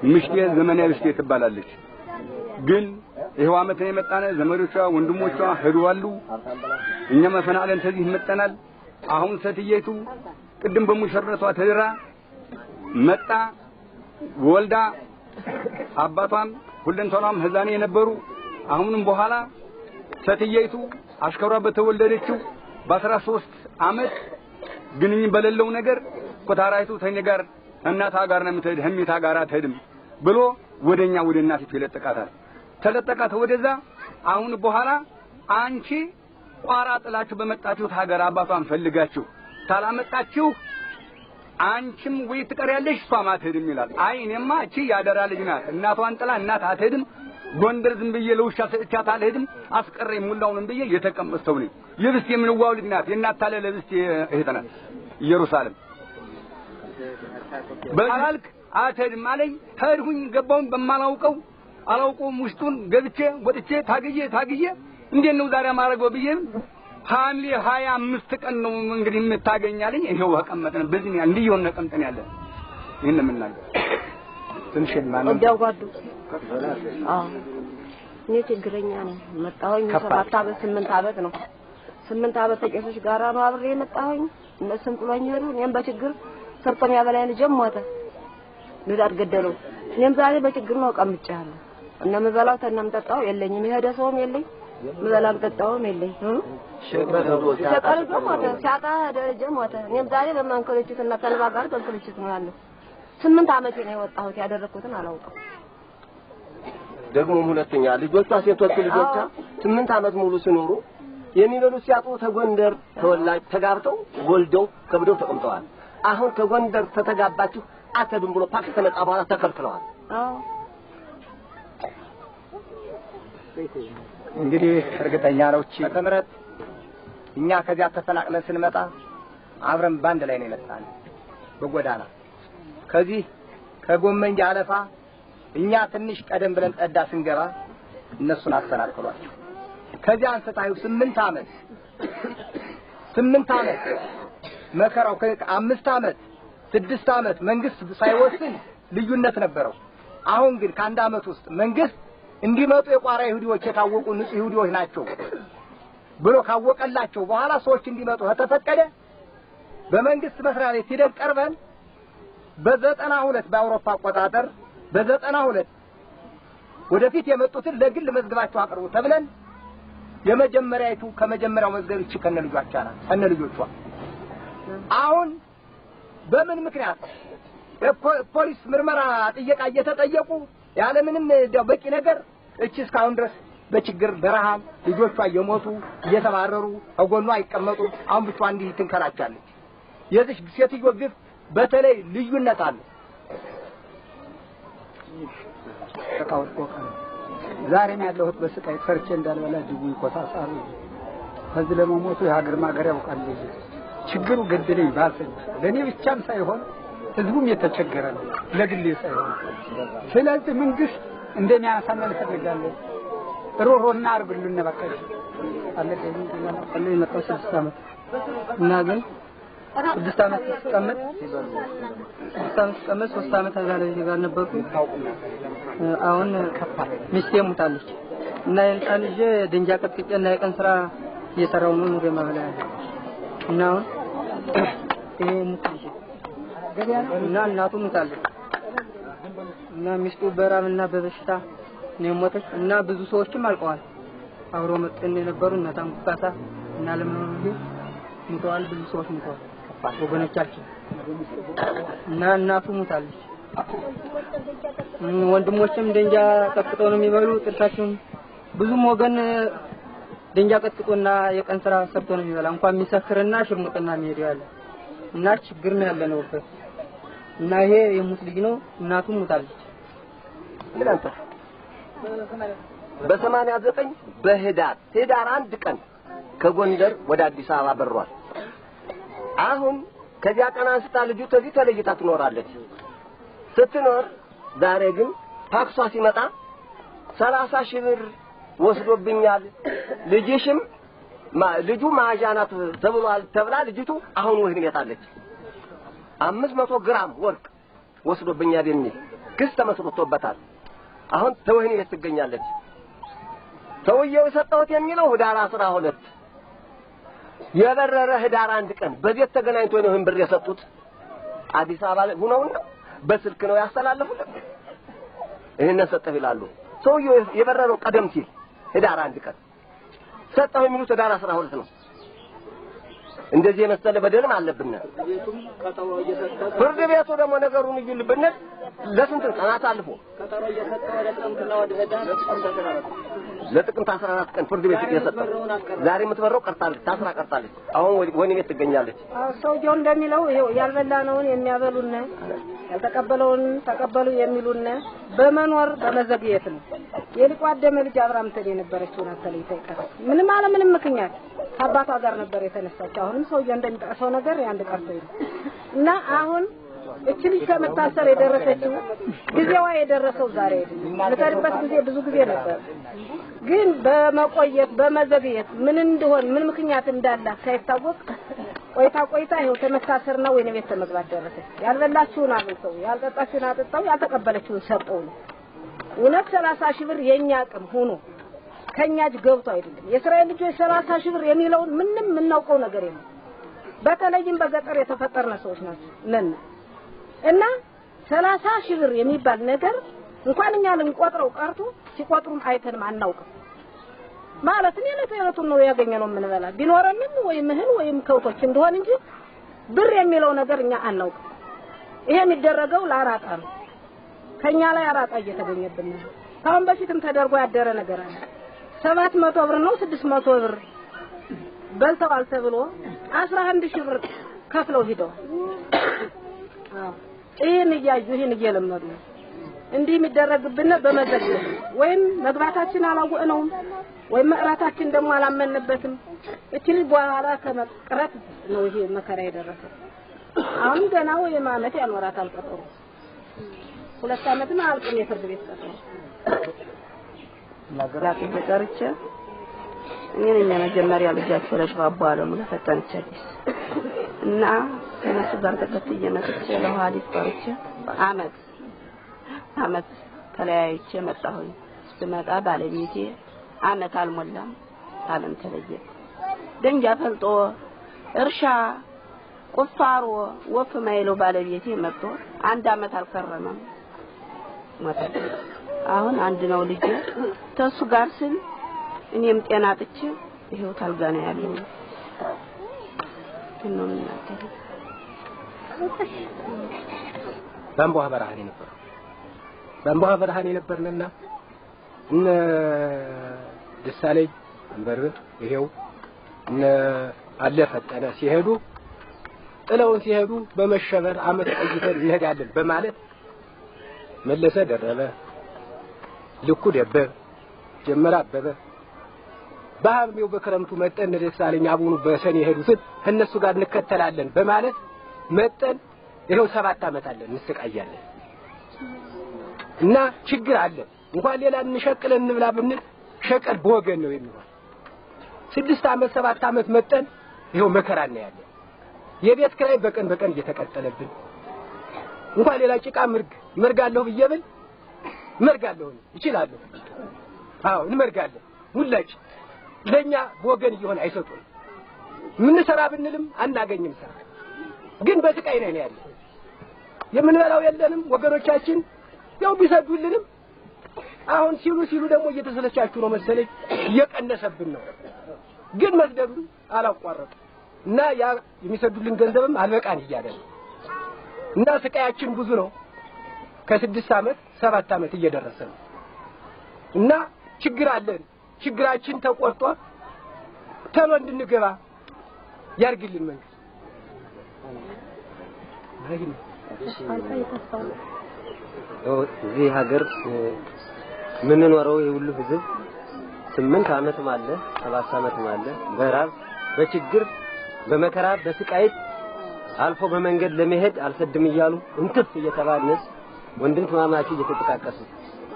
ምሽቴ ዘመናዊ ምሽቴ ትባላለች። ግን ይሄው አመት ነው የመጣነ ዘመዶቿ ወንድሞቿ ሄደዋሉ። እኛ መፈናለን ተዚህ መጣናል። አሁን ሰትየቱ ቅድም በሙሽረቷ ተድራ መጣ ወልዳ አባቷም ሁለንተናም ህዛኔ የነበሩ አሁንም በኋላ ሰትየይቱ አሽከሯ በተወለደችው በ13 አመት ግንኝ በሌለው ነገር ቆታራይቱ ተኔ ጋር እናታ ጋር ነው የምትሄድ ህሚታ ጋር አትሄድም ብሎ ወደኛ ወደ እናቲቱ ይለጥቃታል። ተለጠቃት ወደዛ። አሁን በኋላ አንቺ ቋራ ጥላችሁ በመጣችሁት ሀገር አባቷን ፈልጋችሁ ታላመጣችሁ አንቺም ወይ ትቀሪያለሽ እሷም አትሄድም ይላል። አይ እኔማ እቺ ያደራ ልጅ ናት እናቷን ጥላ እናት አትሄድም ጎንደር ዝም ብዬ ለውሻ ሰጥቻት አልሄድም አስቀረኝ ሙላውን ብዬ የተቀመጥተው ነኝ። ልብስ የምንዋው ልጅ ናት የእናት ታለ ልብስ እህት ናት ኢየሩሳሌም በአልክ አትሄድም አለኝ። ሄድኩኝ ገባውን በማላውቀው አላውቀውም ውስጡን ገብቼ ወጥቼ ታግዬ እንዴት ነው ዛሬ ማረገው ብዬ ሐምሌ 25 ቀን ነው እንግዲህ የምታገኛለኝ ይሄው ተቀመጥን በዚህ እንዲየሆነ ተቀምጠን ያለ ይሄን ምናገር ትንሽን ማነው እንዲያጓዱ እኔ ችግረኛ ነኝ መጣሁኝ 7 አመት 8 አመት ነው 8 አመት ተቄሶች ጋራ ነው አብሬ መጣሁኝ እነሱም ጥሎኝ ሄዱ። እኔም በችግር ሰርተም ያበላኝ ልጅም ሞተ ልዳት ገደለው። እኔም ዛሬ በችግር ነው ቀምጫለሁ እና መበላው ተነምጠጣው የለኝም ይሄደ ሰውም የለኝ መበላም ተጣውም የለኝ ሸቀልም ሞተ ሲያጣ ደረጀ ሞተ። እኔም ዛሬ በማንከለችት እና ተልባ ጋር በንከለችት ነው ያለው 8 አመት ነው የወጣሁት ያደረኩትን አላውቅም። ደግሞ ሁለተኛ ልጆቿ ሴቶች ልጆቿ 8 አመት ሙሉ ሲኖሩ የሚበሉ ሲያጡ ተጎንደር ተወላጅ ተጋብተው ወልደው ከብደው ተቀምጠዋል። አሁን ከጎንደር ተተጋባችሁ አተብም ብሎ ፓክ ከመጣ በኋላ ተከልክለዋል። እንግዲህ እርግጠኛ ነው እቺ ተምረት እኛ ከዚያ ተፈናቅለን ስንመጣ አብረን ባንድ ላይ ነው የመጣን በጎዳና ከዚህ ከጎመንጃ አለፋ እኛ ትንሽ ቀደም ብለን ጠዳ ስንገባ እነሱን አስተናክሏቸው ከዚያ አንስታዩ 8 አመት መከራው ከ5 አመት 6 አመት መንግስት ሳይወስን ልዩነት ነበረው። አሁን ግን ከአንድ አመት ውስጥ መንግስት እንዲመጡ የቋራ ይሁዲዎች የታወቁ ንጹህ ይሁዲዎች ናቸው ብሎ ካወቀላቸው በኋላ ሰዎች እንዲመጡ ተፈቀደ። በመንግስት መስሪያ ቤት ሂደን ቀርበን በ92 በአውሮፓ አቆጣጠር በ92 ወደፊት የመጡትን ለግል መዝገባቸው አቅርቡ ተብለን የመጀመሪያይቱ ከመጀመሪያው መዝገብ እቺ ከነልጆቿ አሁን በምን ምክንያት ፖሊስ ምርመራ ጥየቃ እየተጠየቁ ያለ ምንም በቂ ነገር እቺ እስካሁን ድረስ በችግር በረሃብ ልጆቿ እየሞቱ እየተባረሩ አጎኗ አይቀመጡ አሁን ብቻ እንዲህ ትንከራቻለች። የዚህ ሴትዮ ግፍ በተለይ ልዩነት አለ። ዛሬም ያለሁት በስቃይ ፈርቼ እንዳልበላ ጅቡ ይቆሳሳሉ። ከዚህ ለመሞቱ የሀገር ማገር ያውቃል። ችግሩ ገደለኝ ባሰኝ። ለኔ ብቻም ሳይሆን ህዝቡም የተቸገረ ነው ለግሌ ሳይሆን። ስለዚህ መንግስት እንደሚያሳመን ፈልጋለሁ። ሮሮና አርግሉን በቃሽ አለቀኝ አለኝ መጣው 6 አመት እና ግን 6 አመት ተቀመጥ 3 አመት አዛለ ጋር ነበርኩ። አሁን ሚስቴ ሙታለች እና የልጣን ልጅ ድንጃ ቀጥቅጬና የቀን ስራ እየሰራው ነው ነው ገማላ እና አሁን ይሄ ሙትልሽ እና እናቱ ሙታለች እና ሚስቱ በራብና በበሽታ ነው ሞተች እና ብዙ ሰዎችም አልቀዋል። አብሮ መጥተን የነበሩ እና ታንኩካታ እና ለምንሉ ሙተዋል። ብዙ ሰዎች ሙተዋል ወገኖቻችን እና እናቱ ሙታለች። ወንድሞችም ደንጃ ቀጥቅጠው ነው የሚበሉ ጥርሳቸውን ብዙም ወገን ደንጃ ቀጥቅጦና የቀን ስራ ሰርቶ ነው የሚበላ እንኳን የሚሰክርና ሽርሙጥና የሚሄድ ያለ እና ችግር ነው ያለነው እና ይሄ የሙት ልጅ ነው እናቱ ሙታለች። ምን አንተ በ89 በህዳር 1 ቀን ከጎንደር ወደ አዲስ አበባ በሯል። አሁን ከዚያ ቀን አንስታ ልጁ ተዚህ ተለይታ ትኖራለች። ስትኖር ዛሬ ግን ታክሷ ሲመጣ 30,000 ብር ወስዶብኛል ልጅሽም ልጁ ማጃናት ተብሏል ተብላ ልጅቱ አሁን ወህኒ ያጣለች 500 ግራም ወርቅ ወስዶብኛል የሚል ክስ ተመስርቶበታል። አሁን ተወህኒ ትገኛለች። ሰውየው የሰጠሁት የሚለው ህዳር 12 የበረረ ህዳር 1 ቀን በቤት ተገናኝቶ ነው ይህን ብር የሰጡት። አዲስ አበባ ሆነው በስልክ ነው ያስተላለፉት። ይሄን ሰጠህ ይላሉ። ሰውየው የበረረው ቀደም ሲል ህዳር 1 ቀን ሰጠው የሚሉት ህዳር 12 ነው። እንደዚህ የመሰለ በደልም አለብን። ፍርድ ቤቱ ደግሞ ነገሩን ይልብን ለስንት ቀናት አልፎ ለጥቅምት 14 ቀን ፍርድ ቤት የሰጠው ዛሬ የምትበረው ቀርታለች፣ ታስራ ቀርታለች። አሁን ወህኒ ቤት ትገኛለች። ሰውየው እንደሚለው ይሄው ያልበላነውን የሚያበሉና ያልተቀበለውን ተቀበሉ የሚሉና በመኖር በመዘግየት ነው። የሊቋደመ ልጅ አብራም ተደ የነበረችውን አተለይታ ይቀር ምንም አለ ምንም ምክንያት አባቷ ጋር ነበር የተነሳችው። አሁንም ሰውየው እንደሚጠቅሰው ነገር ያንድ ቀርቶ እና አሁን እቺ ልጅ ከመታሰር የደረሰችው ጊዜዋ የደረሰው ዛሬ ለተርበት ጊዜ ብዙ ጊዜ ነበር። ግን በመቆየት በመዘግየት ምን እንደሆነ ምን ምክንያት እንዳላት ሳይታወቅ ቆይታ ይኸው ተመታሰርና ወይኔ ቤት ተመግባት ደረሰች። ያልበላችሁን አብልተው ያልጠጣችሁን አጠጣው ያልተቀበለችውን ሰጠው። እውነት 30 ሺህ ብር የኛ አቅም ሆኖ ከኛጅ ገብቶ አይደለም። የእስራኤል ልጆች 30 ሺህ ብር የሚለውን ምንም የምናውቀው ነገር የለም። በተለይም በገጠር የተፈጠርነ ሰዎች ናቸው ነን እና 30 ሺህ ብር የሚባል ነገር እንኳን እኛ ልንቆጥረው ቀርቶ ሲቆጥሩም አይተንም አናውቅም። ማለት ነው ለተየለቱ ነው ያገኘነው ምን በላ ቢኖርንም ወይ ምህል ወይ ከውቶች እንደሆነ እንጂ ብር የሚለው ነገር እኛ አናውቅም። ይሄ የሚደረገው ለአራጣ ነው። ከኛ ላይ አራጣ እየተገኘብን ነው። ታውን በፊትም ተደርጎ ያደረ ነገር አለ። 700 ብር ነው 600 ብር በልተዋል ተብሎ 11 ሺህ ብር ከፍለው ሄደው ይሄን ይሄን እየለመዱ እንዲህ የሚደረግብን በመዘግየት ወይም መግባታችን አላወቅነውም ወይም መዕራታችን ደግሞ አላመንበትም። እቺን በኋላ ከመቅረት ነው ይሄ መከራ የደረሰው። አሁን ገና ወይ ማመት ያኖራት አልቀጠሩ 2 አመት ነው አልቀም የፍርድ ቤት ቀጠሮ ለግራክ ተቀርጨ እኔ መጀመሪያ ልጃቸው ለሽባባ አለሙ ለፈተንቻለች እና ከነሱ ጋር ተከትዬ መጥቼ ለሐዲስ ቀርቼ አመት ተለያይቼ መጣሁኝ። ስመጣ ባለቤቴ አመት አልሞላም አለም ተለየ። ደንጃ ፈልጦ እርሻ ቁፋሮ ወፍ ማይለው ባለቤቴ መጥቶ 1 አመት አልከረመም ሞተ። አሁን አንድ ነው ልጅ ተሱ ጋር ስል እኔም ጤና አጥቼ ይሄው ታልጋ ነው ያለው። ምንም ነገር ባምቧ በረሃኔ ነበር። ባምቧ በረሃኔ ነበርና እነ ደሳለኝ አንበር ይሄው እነ አለ ፈጠነ ሲሄዱ ጥለውን ሲሄዱ በመሸበር አመት ቆይተን እንሄዳለን በማለት መለሰ ደረበ ልኩ ደበበ ጀመራ አበበ በሐምሌው በክረምቱ መጠን ደሳለኝ አቡኑ በሰኔ ሄዱት እነሱ ጋር እንከተላለን በማለት መጠን ይሄው 7 አመት አለን እንስቃያለን እና ችግር አለ። እንኳን ሌላ እንሸቅለን እንብላ ብንል ሸቀል በወገን ነው የሚሆን። 6 አመት 7 አመት መጠን ይሄው መከራ ነው ያለ። የቤት ክራይ በቀን እየተቀጠለብን እንኳን ሌላ ጭቃ መርጋለሁ ብየብል መርጋለሁ ይችላልው። አዎ እንመርጋለን ሙላጭ ለኛ በወገን ይሆን አይሰጡን። ምን ሰራ ብንልም አናገኝም ሰራ። ግን በስቃይ ነው ያለ። የምንበላው የለንም። ወገኖቻችን ያው ቢሰዱልንም አሁን ሲሉ ደግሞ እየተሰለቻችሁ ነው መሰለኝ እየቀነሰብን ነው። ግን መስደዱ አላቋረጡ እና ያ የሚሰዱልን ገንዘብም አልበቃን እያለ ነው እና ስቃያችን ብዙ ነው። ከ6 አመት 7 አመት እየደረሰ ነው እና ችግር አለን። ችግራችን ተቆርጦ ተሎ እንድንገባ ያርግልን መንግስት። እዚህ ሀገር ምን ኖረው የሁሉ ህዝብ 8 አመት ማለት 7 አመት ማለት በራብ በችግር በመከራ በስቃይ አልፎ በመንገድ ለመሄድ አልሰድም እያሉ እንትፍ እየተባለስ ወንድም ተማማቹ እየተጠቃቀሱ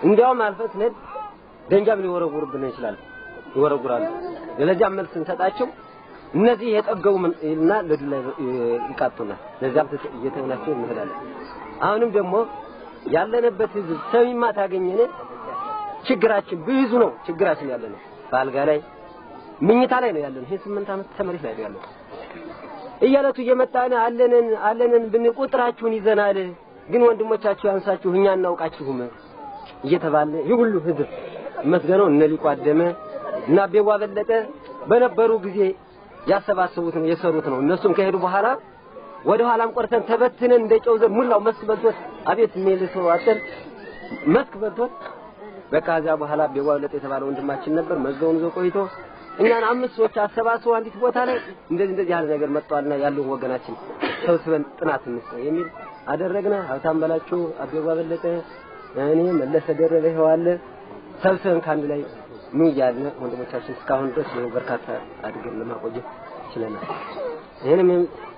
እንዲያውም አልፈት ነድ ደንጃም ሊወረውሩብን ይችላል ይወረውራሉ። ለለጃ መልስ እንሰጣቸው እነዚህ የጠገቡ እና ለዱላ ይቃጡና ለዛም እየተውናቸው እንሄዳለን። አሁንም ደግሞ ያለንበት ህዝብ ሰሚማ ታገኘነ ችግራችን ብዙ ነው። ችግራችን ያለነው ባልጋ ላይ ምኝታ ላይ ነው ያለነው። ይሄ 8 አመት ተመሪት ላይ ያለው እያለቱ እየመጣነ አለንን ብንቁጥራችሁን ይዘናል። ግን ወንድሞቻችሁ ያንሳችሁ እኛ እናውቃችሁም እየተባለ ይሁሉ ህዝብ መስገነው እነ ሊቁ አደመ እና አቤዋ በለጠ በነበሩ ጊዜ ያሰባሰቡት ነው የሰሩት ነው። እነሱም ከሄዱ በኋላ ወደ ኋላም ቆርተን ተበትነን እንደጨው ዘር ሙላው መስክ በልቶት አቤት ሜልሶ አጥር መስክ በልቶት በቃ እዛ በኋላ አቤዋ በለጠ የተባለ ወንድማችን ነበር መዝገውን ይዞ ቆይቶ እኛን 5 ሰዎች አሰባስበው አንዲት ቦታ ላይ እንደዚህ ያለ ነገር መጥቷልና ያለው ወገናችን ሰብስበን ጥናት እንስራ የሚል አደረግና ሀብታም በላቸው አቤዋ በለጠ እኔ መለሰ ደረበ ይዋለ ሰብስበን ካንድ ላይ ኑ ያለ ወንድሞቻችን እስካሁን ድረስ ነው በርካታ አድርገን ለማቆየት ችለናል። ይሄንም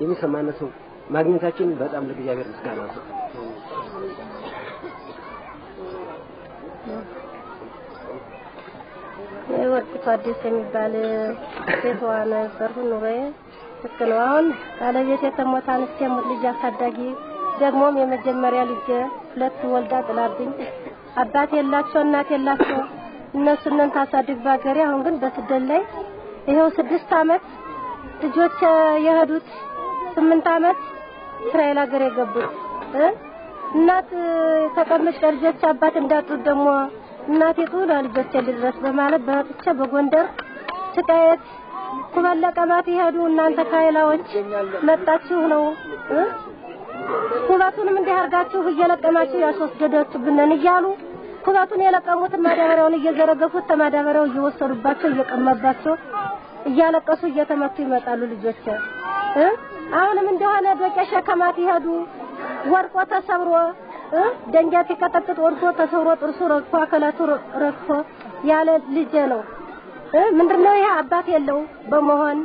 የሚሰማን ሰው ማግኘታችን በጣም ለእግዚአብሔር ምስጋና ነው። ወርቁ አዲስ የሚባል ሴትዋ ነበርኩ ኑሮዬ እስከነው አሁን ባለቤቴ ተሞታን እስከሞት ልጅ አሳዳጊ ደግሞም የመጀመሪያ ልጅ 2 ወልዳ ጥላብኝ አባት የላቸው እናት የላቸው እነሱን ታሳድግ ባገሬ አሁን ግን በስደት ላይ ይሄው 6 አመት ልጆች የሄዱት 8 አመት እስራኤል ሀገር የገቡት እናት ተቀምጭ ልጆች አባት እንዳጡት ደግሞ እናቴቱ ለልጆች ልድረስ በማለት በህጥቸ በጎንደር ስቃየት ኩበለቀባት ይሄዱ እናንተ ካይላዎች መጣችሁ ነው ኩባቱንም እንዲያርጋችሁ እየለቀማችሁ ያስወስደዳችሁብንን እያሉ ኩባቱን የለቀሙት ማዳበሪያውን እየዘረገፉት ተማዳበሪያው እየወሰዱባቸው እየቀመባቸው እያለቀሱ እየተመቱ ይመጣሉ ልጆች አሁንም እንደሆነ በቀሸ ከማት ይሄዱ ወርቆ ተሰብሮ ደንጃት ይከተት ወርቆ ተሰብሮ ጥርሱ ረግፎ አከላቱ ረግፎ ያለ ልጅ ነው ምንድነው ይሄ አባት የለው በመሆን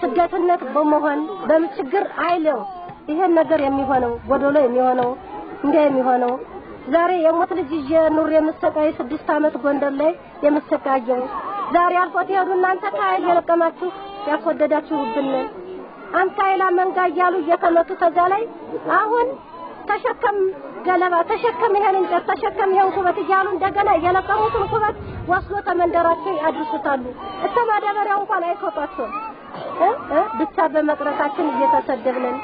ስደትነት በመሆን በምችግር አይለው ይሄን ነገር የሚሆነው ጎዶሎ የሚሆነው እንደ የሚሆነው ዛሬ የሞት ልጅ ኑር የምሰቃይ 6 አመት ጎንደር ላይ የምሰቃየው ዛሬ አልፎት ይሄዱ እናንተ ካይ የለቀማችሁ ያስወደዳችሁብን አንካይላ መንጋ ያሉ እየተመቱ ተዛላይ አሁን ተሸከም ገለባ ተሸከም ይሄን እንጨት ተሸከም ይሄን ኩበት ይያሉ እንደገና የለቀሙትን ኩበት ወስዶ ተመንደራቸው ያድርሱታሉ እተማዳበሪያው እንኳን አይከፋቸው ብቻ በመቅረታችን እየተሰደብነን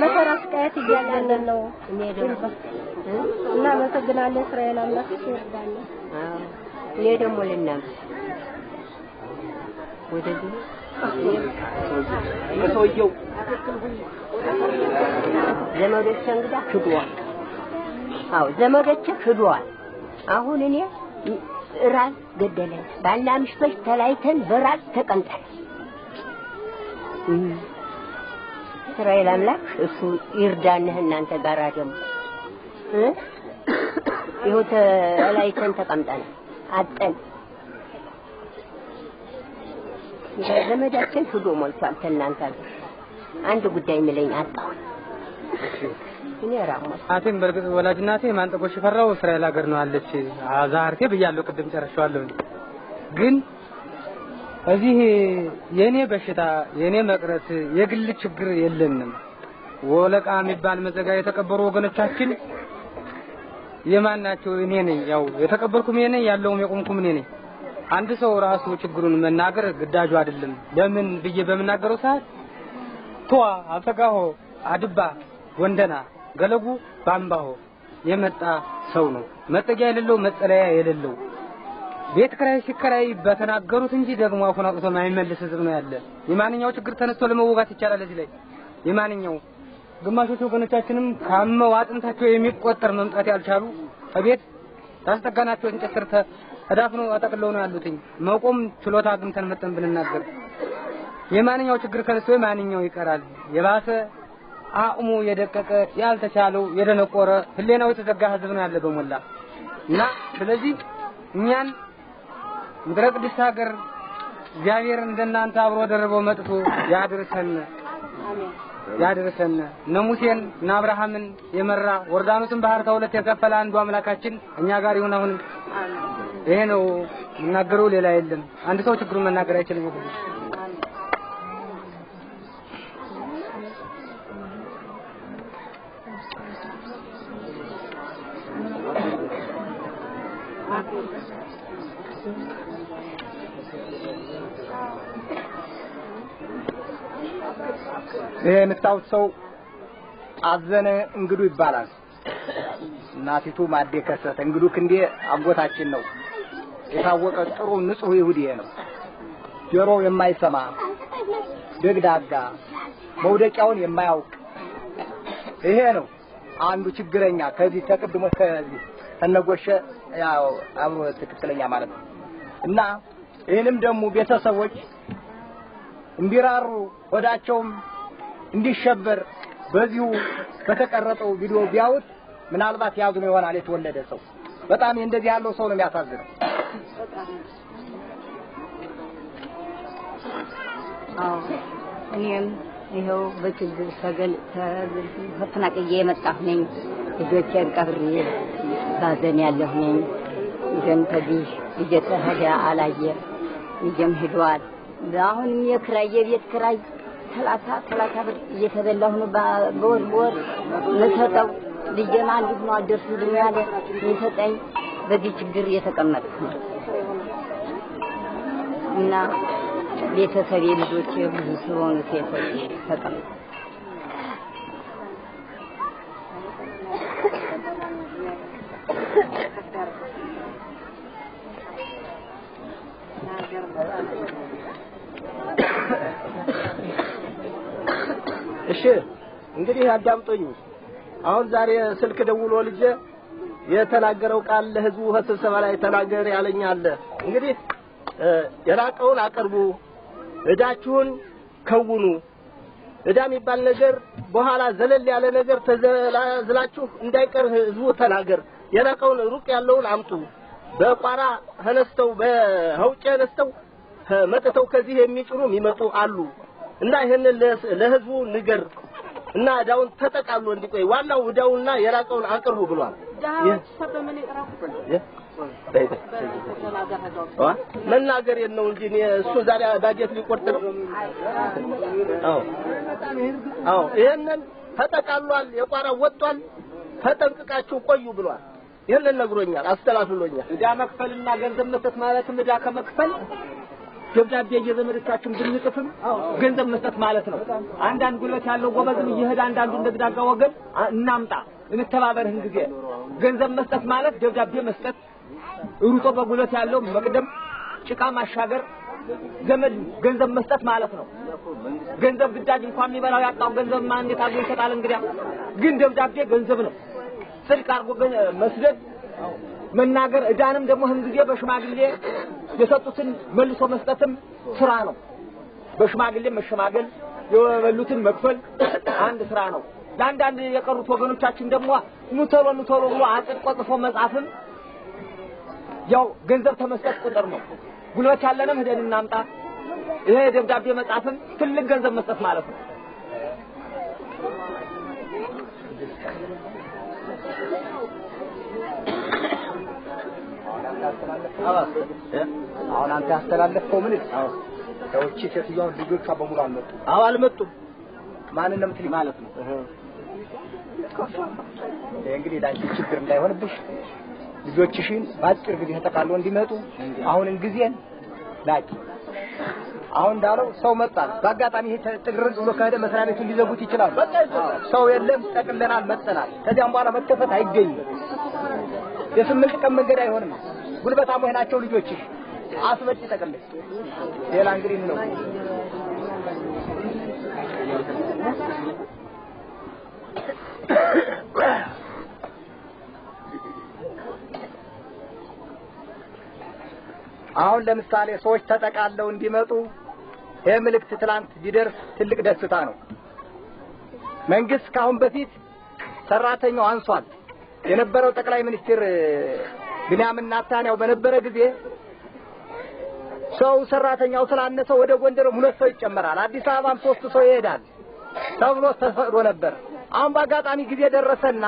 መከራስ ቀየት ይያለን ነው እኔ ደግሞ እና መሰግናለሁ እስራኤል አምላክ ይርዳኝ እኔ ደግሞ ለናም ወደዚህ ከሰውየው ዘመዶች እንግዳ ክዷል አው ዘመዶች ክዷል አሁን እኔ ራስ ገደለኝ ባልና ምሽቶች ተላይተን በራስ ተቀምጠን እስራኤል አምላክ እሱ ይርዳንህ እናንተ ጋር ደግሞ ይኸው ተላይተን ተቀምጠን አጠን ዘመዳችን ሁሉ ሞልቷል ተናንተ አንድ ጉዳይ ምለኝ አጣው እኔ ራሞ አቴም በርግጥ ወላጅናቴ ማንጠቆሽ ፈራው እስራኤል ሀገር ነው አለች አዛርቴ በያለው ቅድም ጨርሻለሁ ግን እዚህ የኔ በሽታ የኔ መቅረት የግል ችግር የለንም ወለቃ የሚባል መዘጋ የተቀበሩ ወገኖቻችን የማናቸው እኔ ነኝ ያው የተቀበልኩም እኔ ነኝ ያለውም የቆምኩም እኔ ነኝ አንድ ሰው ራሱ ችግሩን መናገር ግዳጁ አይደለም ለምን ብዬ በመናገረው ሰዓት ቷ አፈጋሆ አድባ ወንደና ገለጉ ባምባሆ የመጣ ሰው ነው መጠጊያ የሌለው መጠለያ የሌለው ቤት ክራይ ሲከራይ በተናገሩት እንጂ ደግሞ አሁን አውጥቶ ማይመልስ ህዝብ ነው ያለ የማንኛው ችግር ተነስቶ ለመወጋት ይቻላል እዚህ ላይ የማንኛው ግማሾቹ ወገኖቻችንም ካመው አጥንታቸው የሚቆጠር መምጣት ያልቻሉ ከቤት ታስጠጋናቸው እንጨት ተዳፍኖ አጠቅለው ነው ያሉትኝ መቆም ችሎታ አግኝተን መጠን ብንናገር የማንኛው ችግር ከነሱ የማንኛው ይቀራል የባሰ አቅሙ የደቀቀ ያልተቻለው የደነቆረ ህሌናው የተዘጋ ህዝብ ነው ያለ በመላ እና ስለዚህ እኛን ምድረ ቅድስት ሀገር እግዚአብሔር እንደናንተ አብሮ ደርበው መጥቶ ያድርሰን ነሙሴን እና አብርሃምን የመራ ወርዳኖስን ባህር ተሁለት የከፈለ አንዱ አምላካችን እኛ ጋር ይሁን አሁን ይሄ ነው እናገረው ሌላ የለም አንድ ሰው ችግሩን መናገር አይችልም የምታውቁት ሰው አዘነ እንግዱ ይባላል እናቲቱ ማዴ ከሰተ እንግዱ ክንዴ አጎታችን ነው። የታወቀ ጥሩ ንጹህ ይሁዲ ነው። ጆሮ የማይሰማ ደግዳጋ መውደቂያውን የማያውቅ ይሄ ነው አንዱ ችግረኛ። ከዚህ ተቀድሞ ከዚህ ተነጎሸ ያው አብሮ ትክክለኛ ማለት ነው። እና ይሄንም ደግሞ ቤተሰቦች እንዲራሩ ወዳቸውም እንዲሸበር በዚሁ በተቀረጠው ቪዲዮ ቢያዩት ምናልባት ያዝኑ ይሆናል የተወለደ ሰው። በጣም እንደዚህ ያለው ሰው ነው የሚያሳዝነው። አዎ እኔም ይኸው በችግር ተፈናቅዬ የመጣሁ ነኝ። ልጆቼን ቀብሬ ባዘን ያለሁ ነኝ። ግን ከዚህ እየተሄደ አላየ ልጅም ሄዷል። አሁን የክራይ የቤት ክራይ 30 ብር እየተበላሁ ነው በወር ለሰጠው ልጅም አንድ ሆኖ አደርሱልኝ ያለ ይሰጠኝ በዚህ ችግር እየተቀመጥኩ ነው። እና ቤተሰቤ ልጆቼ ብዙ ስለሆኑ ሴቶች ተቀመጡ። እሺ እንግዲህ አዳምጦኝ አሁን ዛሬ ስልክ ደውሎ ልጄ የተናገረው ቃል ለህዝቡ በስብሰባ ላይ ተናገር ያለኝ አለ። እንግዲህ የራቀውን አቀርቡ፣ እዳችሁን ከውኑ። እዳ የሚባል ነገር በኋላ ዘለል ያለ ነገር ተዘላዝላችሁ እንዳይቀር ህዝቡ ተናገር። የራቀውን ሩቅ ያለውን አምጡ። በቋራ ተነስተው በህውጭ ተነስተው መጥተው ከዚህ የሚጭሩ የሚመጡ አሉ እና ይሄንን ለህዝቡ ንገር እና እዳውን ተጠቃሎ እንዲቆይ ዋናው እዳውና የራቀውን አቅርቡ ብሏል። መናገር ነው እንጂ እሱ ዛሬ ባጀት ሊቆርጥ ነው። አዎ ይሄንን ተጠቃሏል፣ የቋራው ወጥቷል፣ ተጠንቅቃችሁ ቆዩ ብሏል። ይሄንን ነግሮኛል፣ አስተላልፎኛል። እዳ መክፈልና ገንዘብ መስጠት ማለትም እዳ ከመክፈል ደብዳቤ የዘመዶቻችን ብንጽፍም ገንዘብ መስጠት ማለት ነው። አንዳንድ ጉልበት ያለው ጎበዝም ይሄድ አንዳንዱ እንደግዳጋ ወገን እናምጣ እንተባበርህን ጊዜ ገንዘብ መስጠት ማለት ደብዳቤ መስጠት ሩጦ በጉልበት ያለው መቅደም ጭቃ ማሻገር ዘመድ ገንዘብ መስጠት ማለት ነው። ገንዘብ ግዳጅ እንኳን የሚበላው ያጣው ገንዘብ ማን እንዴት አድርጎ ይሰጣል? እንግዲያ ግን ደብዳቤ ገንዘብ ነው። ስልክ አድርጎ መስደድ መናገር እዳንም ደግሞ ህንግዜ በሽማግሌ የሰጡትን መልሶ መስጠትም ስራ ነው። በሽማግሌ መሸማገል የበሉትን መክፈል አንድ ስራ ነው። ለአንዳንድ የቀሩት ወገኖቻችን ደግሞ ኑቶሎ ብሎ አጽድቆ ጽፎ መጻፍም ያው ገንዘብ ተመስጠት ቁጥር ነው። ጉልበት ያለንም ሄደን እናምጣ። ይሄ ደብዳቤ መጻፍም ትልቅ ገንዘብ መስጠት ማለት ነው። አሁን አንተ ያስተላለፍከው ምን ነው? ሰዎች ሴትዮዋ ልጆቿ በሙሉ አልመጡ። አልመጡም። ማንን ነው የምትል ማለት ነው? እንግዲህ ዳንቺ ችግር እንዳይሆንብሽ ልጆችሽን ባጭር ጊዜ ተጠቃሎ እንዲመጡ አሁንን ጊዜን ላቂ። አሁን እንዳለው ሰው መጣ። በአጋጣሚ ይሄ ጥግርዝ ብሎ ከሄደ መስሪያ ቤቱን ሊዘጉት ይችላል። ሰው የለም፣ ጠቅለናል፣ መጥተናል። ከዚያም በኋላ መከፈት አይገኝም። የስምንት ቀን መንገድ አይሆንም። ጉልበታሞች ናቸው ልጆችሽ። አስመጭ ጠቅልል። ሌላ እንግዲህ ነው አሁን ለምሳሌ ሰዎች ተጠቃለው እንዲመጡ የምልክት ትላንት ቢደርስ ትልቅ ደስታ ነው። መንግስት ካሁን በፊት ሰራተኛው አንሷል የነበረው ጠቅላይ ሚኒስትር ቢንያሚን ኔታንያሁ በነበረ ጊዜ ሰው ሰራተኛው ስላነሰው ወደ ጎንደር 2 ሰው ይጨመራል፣ አዲስ አበባም 3 ሰው ይሄዳል ተብሎ ተፈቅዶ ነበር። አሁን በአጋጣሚ ጊዜ ደረሰና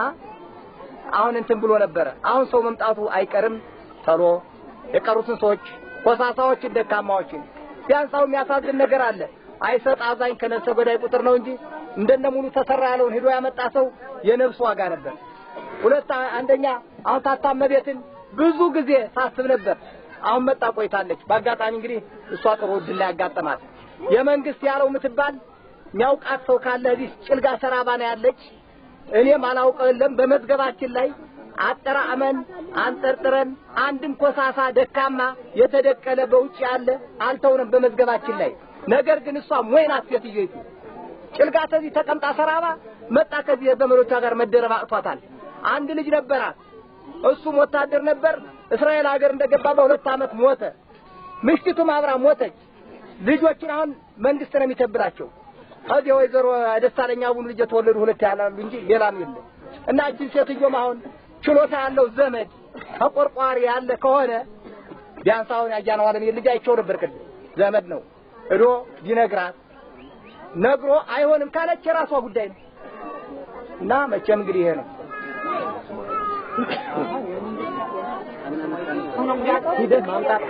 አሁን እንትን ብሎ ነበር። አሁን ሰው መምጣቱ አይቀርም ተሎ የቀሩትን ሰዎች ኮሳሳዎችን ደካማዎችን ቢያንሳው የሚያሳዝን ነገር አለ። አይሰጥ አዛኝ ከነሰ ጎዳይ ቁጥር ነው እንጂ እንደነሙሉ ተሰራ ያለውን ሄዶ ያመጣ ሰው የነፍስ ዋጋ ነበር። ሁለት አንደኛ አሁን ታታመቤትን ብዙ ጊዜ ሳስብ ነበር። አሁን መጣ ቆይታለች። በአጋጣሚ እንግዲህ እሷ ጥሩ ድል ያጋጠማት የመንግስት ያለው ምትባል የሚያውቃት ሰው ካለ እዚህ ጭልጋ ሰራባ ነው ያለች። እኔም አላውቀውም። በመዝገባችን ላይ አጠራአመን አንጠርጥረን አንድም ኮሳሳ ደካማ የተደቀለ በውጭ ያለ አልተውንም በመዝገባችን ላይ ነገር ግን እሷ ሞይናት ሴትዮይቱ ጭልጋ ተዚህ ተቀምጣ ሰራባ መጣ ከዚህ ዘመዶቿ ጋር መደረብ አጥቷታል አንድ ልጅ ነበራት እሱም ወታደር ነበር እስራኤል ሀገር እንደገባ በ2 አመት ሞተ ምሽቱ ማብራ ሞተች ልጆችን አሁን መንግስት ነው የሚተብላቸው ከዚህ ወይዘሮ ደስታለኛ ቡን ልጅ ተወለዱ 2 ያላሉ እንጂ ሌላም የለም እና እቺ ሴትዮም አሁን ችሎታ ያለው ዘመድ ተቆርቋሪ ያለ ከሆነ ቢያንስ አሁን ያጃነው አለም ልጅ አይቸው ነበር ከደ ዘመድ ነው እዶ ቢነግራት ነግሮ አይሆንም ካለች የራሷ ጉዳይ ነው እና መቼም እንግዲህ ይሄ ነው ሂደት ማምጣት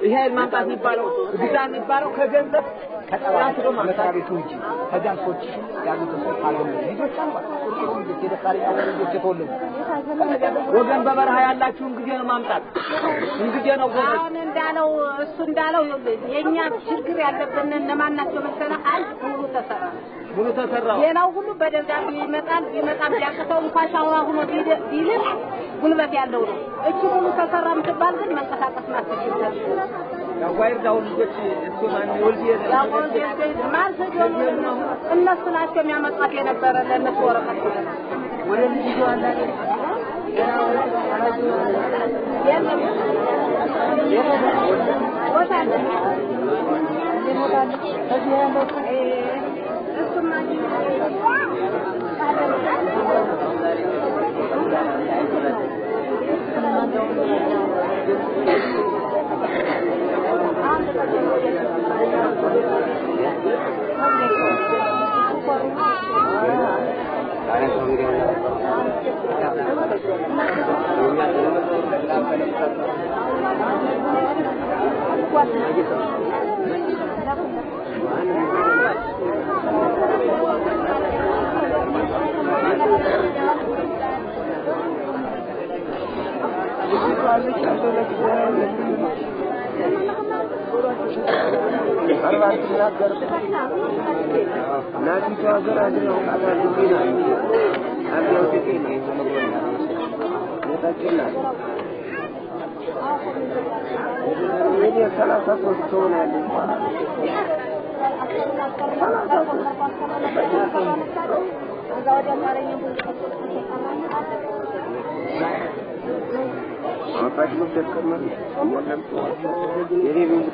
ይሄ ማምጣት የሚባለው ግዛ የሚባለው ከገንዘብ ከጠላት ደግሞ ማምጣቱ እንጂ ከዛም ሰዎች ያሉት ሰው ካገኘ ልጆች አሉ ልጆች የደሳለኛ ልጆች ተወለዱ ወገን በበረሃ ያላችሁን ጊዜ ነው ማምጣት እንግዲህ ነው አሁን እንዳለው እሱ እንዳለው የኛ ችግር ያለብን እነማን ናቸው መሰለህ ሙሉ ተሰራ ሌላው ሁሉ በደብዳቤ ይመጣል ያቀተው እንኳን ሻዋ ሆኖ ቢልህ ጉልበት ያለው ነው እቺ ሙሉ ተሰራ ምትባል ግን መንቀሳቀስ ማትችል ያዋይር ዳው ልጆች እሱ ማን ይወልድ እነሱ ናቸው የሚያመጣት የነበረ ለነሱ ወረቀት ወደ ልጅ ዋላ አባጅ መደከመን ወለም የኔ ልጅ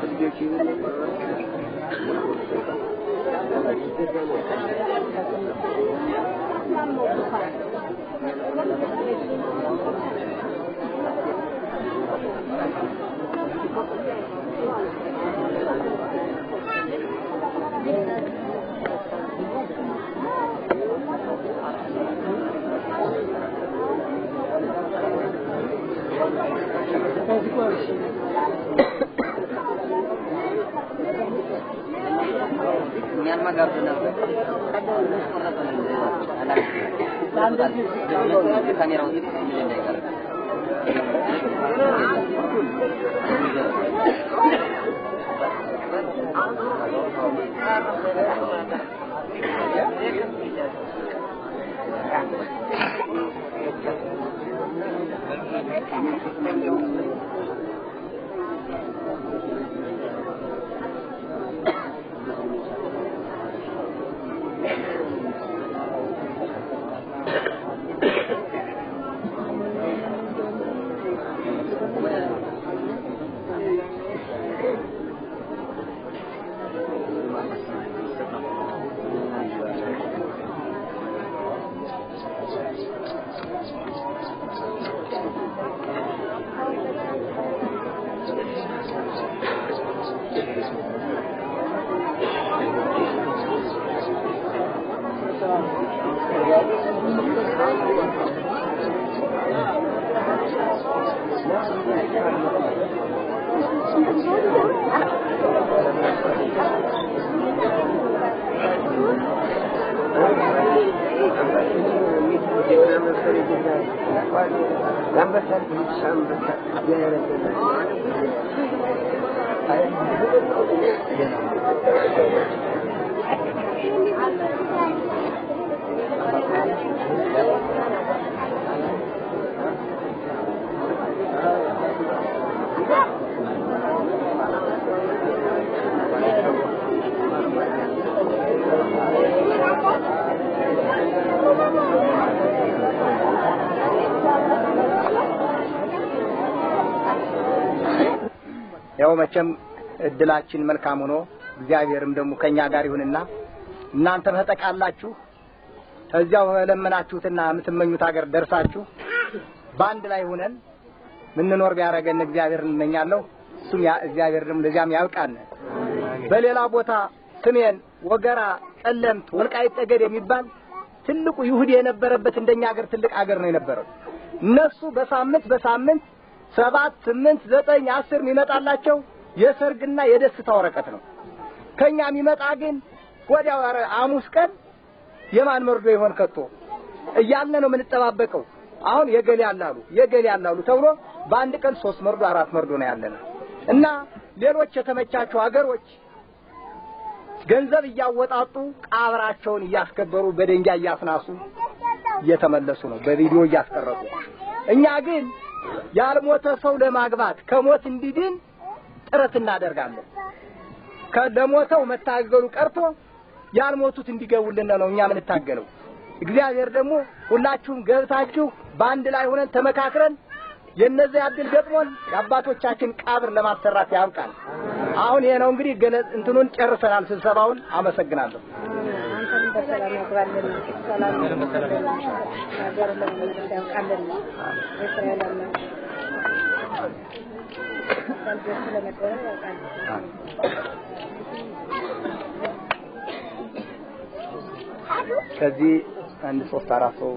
ያው መቼም እድላችን መልካም ሆኖ እግዚአብሔርም ደግሞ ከኛ ጋር ይሁንና እናንተ ተጠቃላችሁ እዚያው ለምናችሁትና የምትመኙት ሀገር ደርሳችሁ ባንድ ላይ ሆነን ምንኖር ቢያረገን እግዚአብሔር እንመኛለሁ። እሱም እግዚአብሔር ደግሞ ለዚያም ያብቃን። በሌላ ቦታ ሰሜን ወገራ ጠለምት ወልቃይት ጠገዴ የሚባል ትልቁ ይሁዲ የነበረበት እንደኛ ሀገር ትልቅ ሀገር ነው የነበረው። እነሱ በሳምንት 7 8 9 10 የሚመጣላቸው የሰርግና የደስታ ወረቀት ነው። ከኛ የሚመጣ ግን ወዲያው ሐሙስ ቀን የማን መርዶ ይሆን ከቶ እያለ ነው የምንጠባበቀው። አሁን የገሌ ያላሉ ተብሎ በአንድ ቀን 3 መርዶ 4 መርዶ ነው ያለና እና ሌሎች የተመቻቸው ሀገሮች ገንዘብ እያወጣጡ ቃብራቸውን እያስከበሩ በደንጋይ እያስናሱ እየተመለሱ ነው በቪዲዮ እያስቀረጹ። እኛ ግን ያልሞተ ሰው ለማግባት ከሞት እንዲድን ጥረት እናደርጋለን። ከደሞተው መታገሉ ቀርቶ ያልሞቱት እንዲገቡልን ነው እኛ የምንታገለው። እግዚአብሔር ደግሞ ሁላችሁም ገብታችሁ በአንድ ላይ ሆነን ተመካክረን የነዚህ ያድል ገጥሞን የአባቶቻችን ቃብር ለማሰራት ያብቃል። አሁን ይሄ ነው እንግዲህ እንትኑን ጨርሰናል ስብሰባውን። አመሰግናለሁ። አንተም በሰላም ያግባልን። ሰላም ሀገር ለምን ያውቃልን እስራኤል አለ ሰልፍ ለመደረግ ያውቃል። ከዚህ አንድ 3 4 ሰው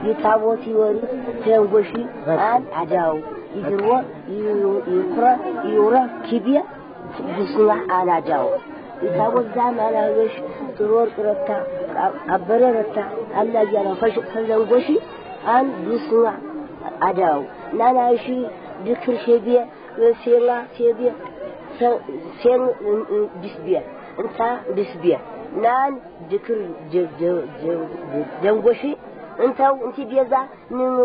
يتعوتي وري تنغشي عن عداو يدروا يقرا يورا كبيا بسوا على عداو يتعوت زمان على ترور قرتا أبررتا الله جل فش تنغشي عن بسوا عداو نانا شي ذكر شبيه وسيلا شبيه سين بسبيه انت بسبيه نان ذكر جنغشي انت بيزا من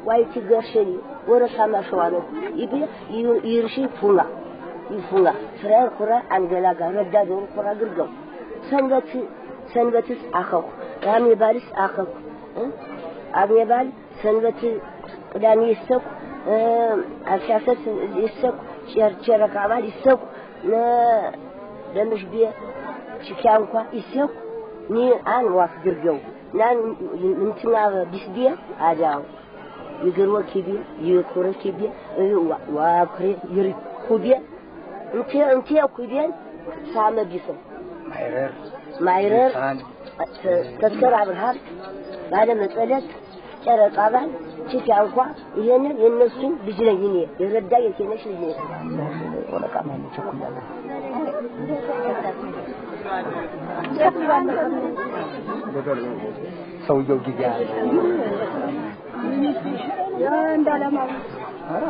وايتي غرشني ورثا ما شوالو يبي يرشي فولا يفولا فرار قرا انجلا غردا دور قرا غرغو سنبتس اخو رامي بارس اخو ابي بال سنبت قدامي يسق اساسات يسق شرك عمل يسق لا دمش بيه شكاوكا يسق ني ان واس غرغو نان انتنا بسبيه اجاو يغرو كيبي يكور كيبي واكري يركوبيه انت كوبيه سامه بيسو مايرر تذكر ابراهيم بعد ما ጸለት ጨረቃ ባል ቺካንኳ ይሄንን የነሱ ልጅ ነኝ እኔ የረዳ የከነሽ ልጅ ነኝ ወለቃ ማለት ቸኩላላ ሰውየው ጊዜ ያ እንዳለማ አራ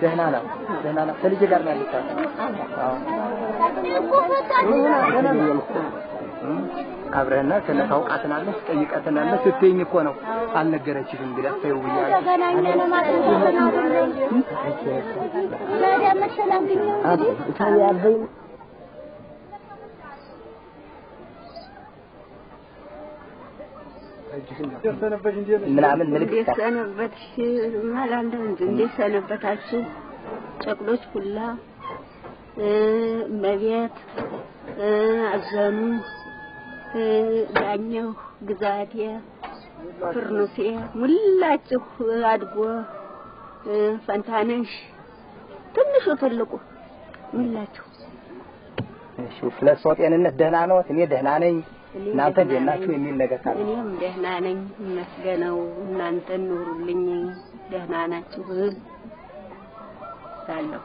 ደህና ነው ከልጅ ጋር ነው ያለችው አብረና ተነካውቃትናለች ጠይቃትናለች ስትይኝ እኮ ነው አልነገረችሽም እንግዲህ አስተው ይያል ተገናኘን ማለት ነው ታዲያ መሰላምኝ ታዲያ አበይ ምናምን ምልክት ሰነበትሽ ማላንደ እንዴ ሰነበታችሁ ጨቅሎች ሁላ መቤት አዘኑ ዳኛው ግዛቴ ፍርኑሴ ሙላችሁ አድጎ ፈንታነሽ ትንሹ ትልቁ ሙላችሁ እሺ ስለሷ ጤንነት ደህና ነው እኔ ደህና ነኝ እናንተ ደህናችሁ የሚል ነገር ካለ እኔም ደህና ነኝ መስገነው እናንተ ኑሩልኝ ደህና ናችሁ ታለው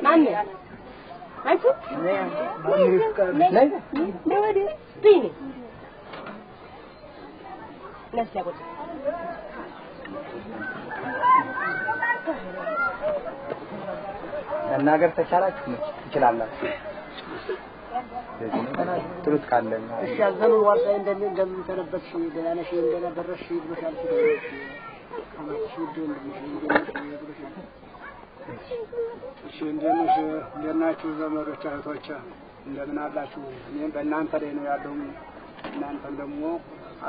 ማነው አንቺ ነይ ወደ ቢኒ ነፍስ ያቆጥ መናገር ተቻላችሁ ነው ትችላላችሁ ትሩት ካለና እሺ አዘኑ ዋርታ እንደምንተነበሽ ደናነሽ እንደነበረሽ ብለሻል ትደረሽ ከማሽ እሺ እንደናችሁ ዘመዶች እህቶች እንደምን አላችሁ እኔም በእናንተ ላይ ነው ያለው እናንተም ደግሞ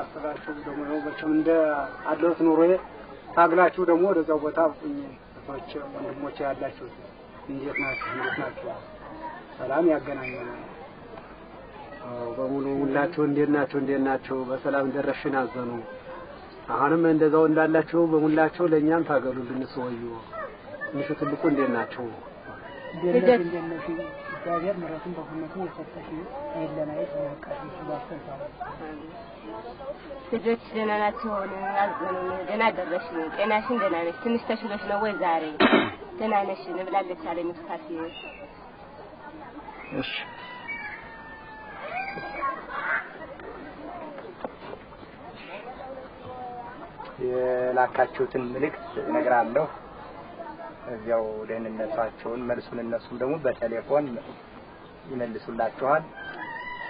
አስተዳችሁ ደግሞ ነው በቸም እንደ አድሎት ኑሮዬ ታግላችሁ ደግሞ ወደዛው ቦታ አቁኝ እህቶች ወንድሞች ያላችሁ እንዴት ናችሁ ሰላም ያገናኘን በሙሉ ሁላችሁ እንዴት ናችሁ በሰላም ደረሽን አዘኑ አሁንም እንደዛው እንዳላችሁ በሙላችሁ ለኛም ታገሉልን ሰውዩ ምሽ ትልቁ እንዴት ናችሁ እግዚአብሔር ምሕረቱን በሁነቱ የሰጠሽ አይለናይ ተወቃሽ ባስተሳሰብ ልጆች ደህና ናቸው አዘኑ ደህና ደረሽ ጤናሽን ደህና ነሽ ትንሽ ተሽሎሽ ነው ወይ ዛሬ ደህና ነሽ እንብላለች አለ መስካቲ እሺ የላካችሁትን መልእክት እነግራለሁ እዚያው ደህንነታቸውን መልሱን እነሱም ደግሞ በቴሌፎን ይመልሱላችኋል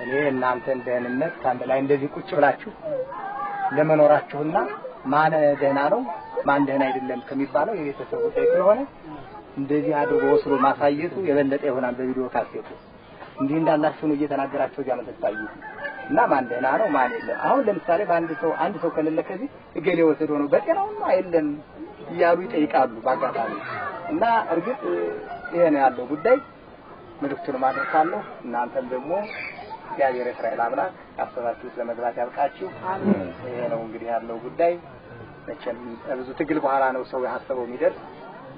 እኔ እናንተን ደህንነት ካንተ ላይ እንደዚህ ቁጭ ብላችሁ ለመኖራችሁና ማን ደህና ነው ማን ደህና አይደለም ከሚባለው የቤተሰብ ጉዳይ ስለሆነ እንደዚህ አድርጎ ወስዶ ማሳየቱ የበለጠ ይሆናል በቪዲዮ ካሴቱ እንዲህ እንዳላችሁ ነው እየተናገራችሁ ያ መተሳዩ እና ማን ደህና ነው ማን የለም አሁን ለምሳሌ አንድ ሰው ከሌለ ከዚህ እገሌ ወስዶ ነው በጤናው ነው አይደለም ያሉ ይጠይቃሉ ባጋጣሚ እና እርግጥ ይሄ ነው ያለው ጉዳይ መልእክቱን ማድረሳለሁ እናንተም ደግሞ እግዚአብሔር እስራኤል አምላክ አስተባባሪው ለመግባት ያብቃችሁ ይሄ ነው እንግዲህ ያለው ጉዳይ መቼም ብዙ ትግል በኋላ ነው ሰው ያሰበው የሚደርስ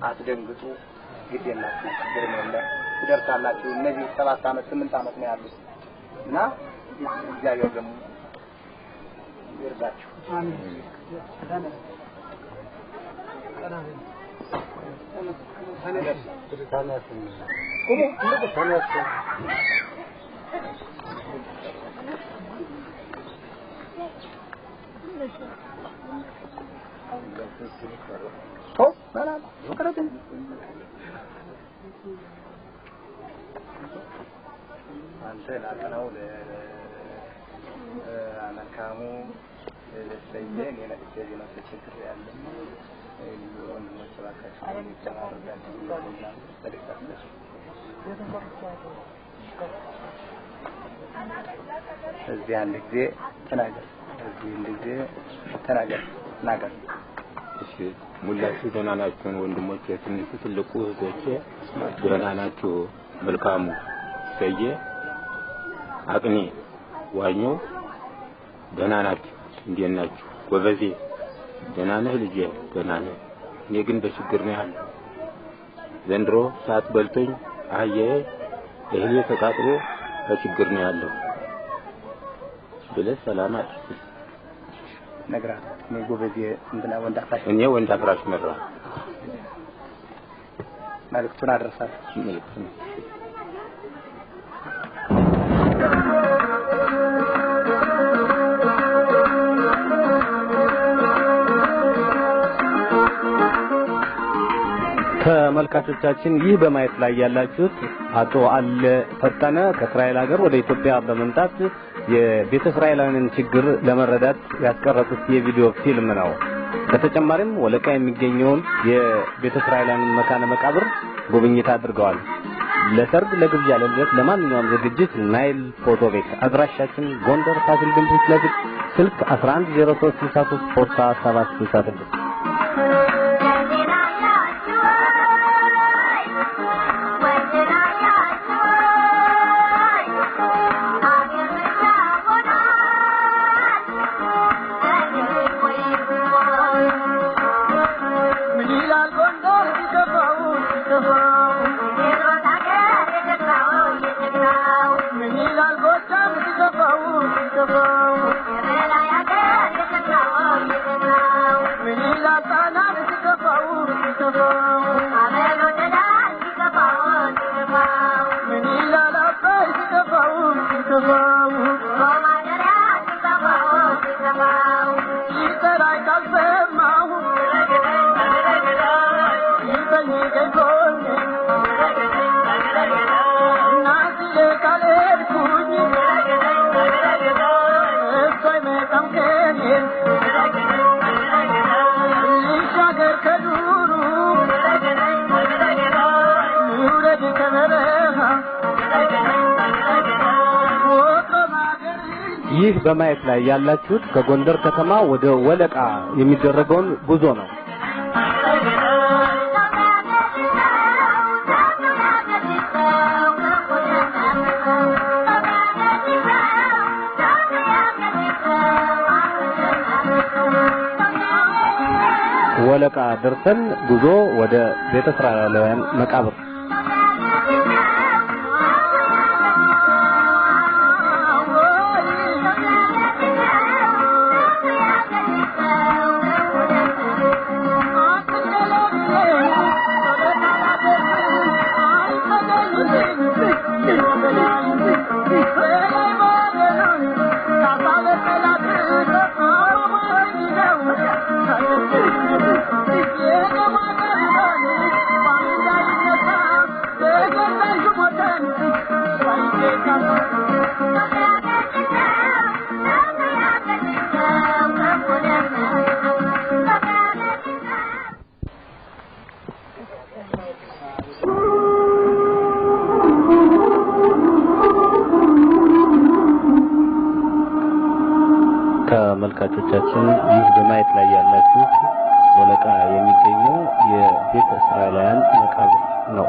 አትደንግጡ ግዴላችሁ ግርመለ ትደርሳላችሁ እነዚህ 7 አመት 8 አመት ነው ያሉት እና እግዚአብሔር ደግሞ ይርዳችሁ አሜን አንተ ላቀናው ለአመካሙ ለሰየን የነጥብ ነው ተቸግር ያለ እዚህ አንድ ጊዜ ተናገር እሺ ሙላችሁ ደህና ናችሁ ወንድሞቼ ትንሽ ትልቁ እህቶቼ ደህና ናችሁ መልካሙ ሰየ አቅኒ ዋኞ ደህና ናችሁ እንዴት ናችሁ ጎበዜ ደህና ነህ ልጄ ደህና ነህ እኔ ግን በችግር ነው ያለው ዘንድሮ ሰዓት በልቶኝ አህዬ እህሌ ተቃጥሎ በችግር ነው ያለው ብለህ ሰላም አድርግ ነግራት ነው ጎበዜ እንትና ወንድ አፍራሽ እኔ ወንድ አፍራሽ መራ መልእክቱን አድርሳል መልእክቱን ተመልካቾቻችን ይህ በማየት ላይ ያላችሁት አቶ አለ ፈጠነ ከእስራኤል ሀገር ወደ ኢትዮጵያ በመምጣት የቤተ እስራኤላውያንን ችግር ለመረዳት ያስቀረጹት የቪዲዮ ፊልም ነው። በተጨማሪም ወለቃ የሚገኘውን የቤተ እስራኤላውያን መካነ መቃብር ጉብኝት አድርገዋል። ለሰርግ፣ ለግብዣ፣ ለልደት፣ ለማንኛውም ዝግጅት ናይል ፎቶ ቤት አድራሻችን ጎንደር ፋሲል ግንብ ፊት ለፊት ስልክ 110363 ፖስታ 766 ይህ በማየት ላይ ያላችሁት ከጎንደር ከተማ ወደ ወለቃ የሚደረገውን ጉዞ ነው። ወለቃ ደርሰን ጉዞ ወደ ቤተ እስራኤላውያን መቃብር ተመልካቾቻችን ይህ በማየት ላይ ያላችሁ ወለቃ የሚገኘው የቤተ እስራኤላውያን መቃብር ነው።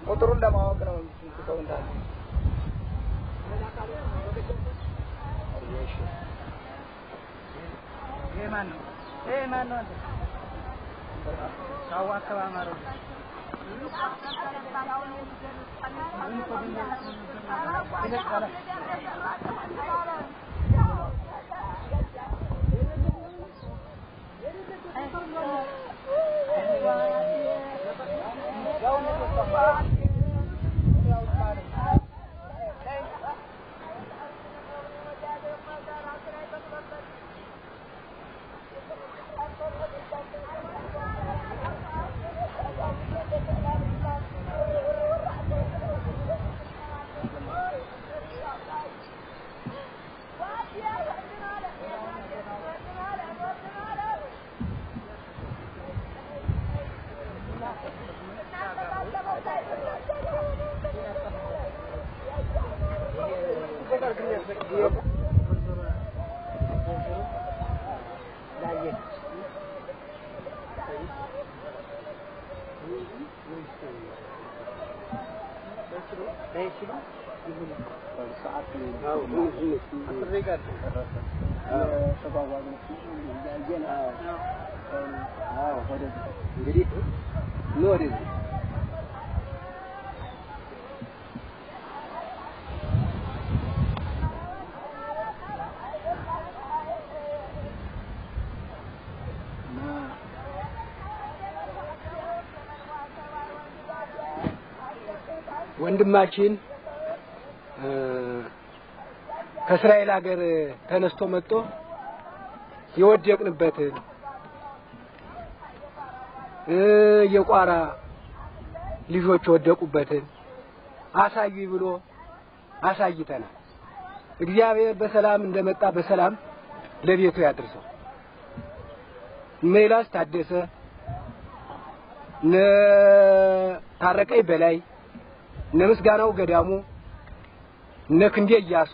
ቁጥሩን ለማወቅ ነው ሰው እንዳለ ማን ነው ማን ነው አንተ ሳዋ አከባማሩ ወንድማችን ከእስራኤል ሀገር ተነስቶ መጥቶ የወደቅንበትን የቋራ ልጆች ወደቁበትን አሳዩ ብሎ አሳይተናል። እግዚአብሔር በሰላም እንደመጣ በሰላም ለቤቱ ያድርሰው። ሜላስ ታደሰ ታረቀይ በላይ ንምስጋናው ገዳሙ ነክንዴ ያሱ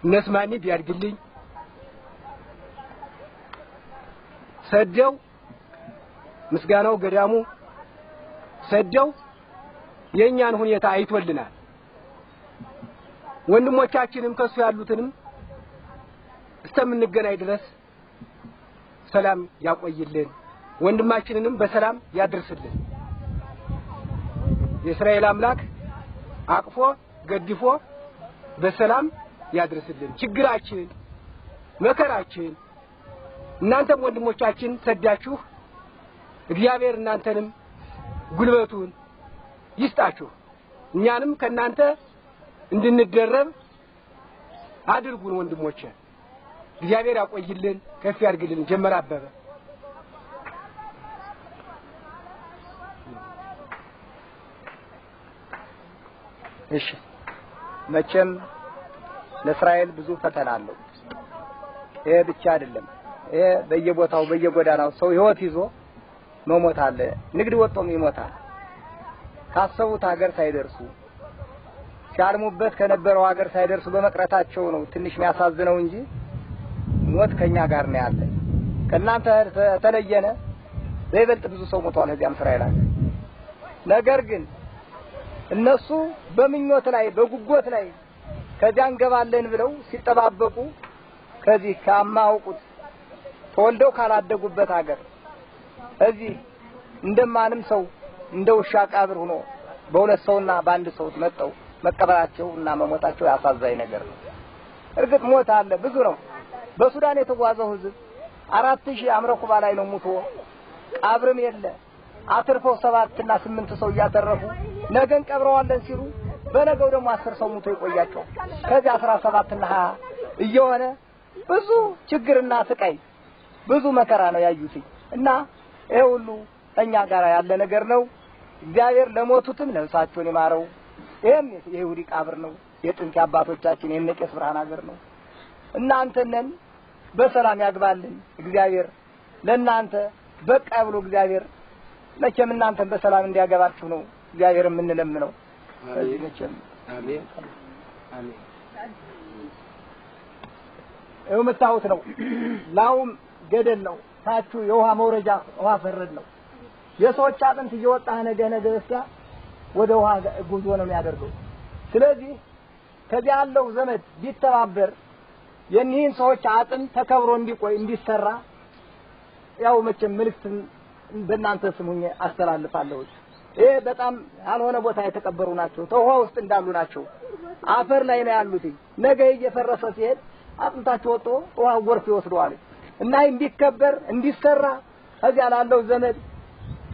ነስማኒ ቢያድግልኝ ሰደው ምስጋናው ገዳሙ ሰደው የኛን ሁኔታ አይቶልናል። ወንድሞቻችንም ከሱ ያሉትንም እስከምንገናኝ ድረስ ሰላም ያቆይልን፣ ወንድማችንንም በሰላም ያድርስልን። የእስራኤል አምላክ አቅፎ ገድፎ በሰላም ያድርስልን። ችግራችን መከራችን እናንተም ወንድሞቻችን ሰዳችሁ እግዚአብሔር እናንተንም ጉልበቱን ይስጣችሁ። እኛንም ከናንተ እንድንደረብ አድርጉን ወንድሞቼ። እግዚአብሔር ያቆይልን፣ ከፍ ያድርግልን። ጀመር አበበ እሺ መቼም ለእስራኤል ብዙ ፈተና አለው። ይሄ ብቻ አይደለም። ይሄ በየቦታው በየጎዳናው ሰው ህይወት ይዞ መሞት አለ። ንግድ ወጥቶም ይሞታል። ካሰቡት ሀገር ሳይደርሱ ሲያልሙበት ከነበረው ሀገር ሳይደርሱ በመቅረታቸው ነው ትንሽ የሚያሳዝነው እንጂ ሞት ከኛ ጋር ነው ያለ። ከናንተ ተለየነ በይበልጥ ብዙ ሰው ሞቷል እዚያም እስራኤል ሀገር። ነገር ግን እነሱ በምኞት ላይ በጉጎት ላይ ከዚያ እንገባለን ብለው ሲጠባበቁ ከዚህ ከማውቁት ተወልደው ካላደጉበት ሀገር እዚህ እንደማንም ሰው እንደ ውሻ ቀብር ሆኖ በሁለት ሰውና በአንድ ሰው መጣው መቀበራቸው እና መሞታቸው ያሳዛኝ ነገር ነው። እርግጥ ሞት አለ ብዙ ነው። በሱዳን የተጓዘው ህዝብ 4000 አምረኩባ ላይ ነው ሙቶ ቀብርም የለ አትርፈው 7 እና 8 ሰው ያተረፉ ነገን ቀብረዋለን ሲሉ በነገው ደግሞ 10 ሰው ሙቶ ይቆያቸው። ከዚህ 17 እና 20 እየሆነ ብዙ ችግርና ስቃይ ብዙ መከራ ነው ያዩት እና ይሄ ሁሉ እኛ ጋር ያለ ነገር ነው። እግዚአብሔር ለሞቱትም ነፍሳቸውን ይማረው። ይሄም የይሁዲ ቀብር ነው። የጥንት አባቶቻችን የነቄስ ብርሃን ሀገር ነው። እናንተነን በሰላም ያግባልን እግዚአብሔር። ለእናንተ በቃ ብሎ እግዚአብሔር መቼም እናንተን በሰላም እንዲያገባችሁ ነው እግዚአብሔር የምንለምነው። ስለዚህ መቼም አሜን አሜን። ይኸው መታወት ነው። ላውም ገደል ነው። ታቹ የውሃ መውረጃ ውሃ ፈረድ ነው። የሰዎች አጥንት እየወጣ ነገ እስያ ወደ ውሃ ጉዞ ነው የሚያደርገው። ስለዚህ ከዚህ ያለው ዘመድ ቢተባበር የኒህን ሰዎች አጥንት ተከብሮ እንዲቆይ እንዲሰራ ያው መቼም መልእክትን በእናንተ ስሙኝ አስተላልፋለሁ። ይሄ በጣም ያልሆነ ቦታ የተቀበሩ ናቸው። ተውሃ ውስጥ እንዳሉ ናቸው። አፈር ላይ ነው ያሉት። ነገ እየፈረሰ ሲሄድ አጥንታቸው ወጥቶ ውሃ ጎርፍ ይወስደዋል እና እንዲከበር እንዲሰራ ከዚያ ላለው ዘመድ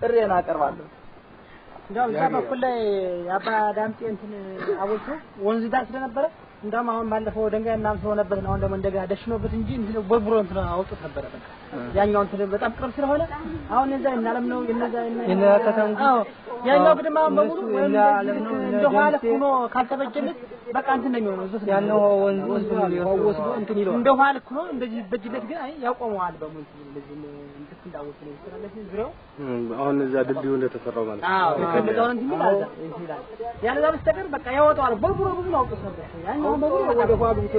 ጥሬን አቀርባለሁ። እንዳው እዛ በኩል ላይ አባ ዳምጤ እንትን አቦልቶ ወንዝ ዳር ስለነበረ እንዳውም አሁን ባለፈው ደንጋይ እናም ስለሆነበት ነው ደግሞ እንደገና ደሽኖበት እንጂ እንትን ቦርቡሮ እንትን አውጥቶ ነበር። በቃ ያኛው እንትን በጣም ቅርብ ስለሆነ አሁን እዛ እናለም ነው የነዛ ያኛው ግድማ በሙሉ እንደ ኋላ ሆኖ ካልተበጀለት በቃ እንትን ነው የሚሆነው እዚህ ያለው ወንዝ ወስዶ እንትን ይለው እንደ ውሃ ልክ ነው እንደዚህ በጅለት ግን አይ ያቆመዋል በሙሉ እንደዚህ እንትን እንዳወጥ ነው ስለዚህ ዙሪያው አሁን እዛ ድልድዩ እንደተሰራው ማለት ነው። አዎ ከነዛው እንትን ይላል ያለዛ በስተቀር በቃ ያወጣዋል ቦርቡሮ ብዙ አውጥቶ ነበር ያኛው በሙሉ ወደ ውሃ ብቶ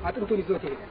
አጥንቶ ይዞት ይሄዳል።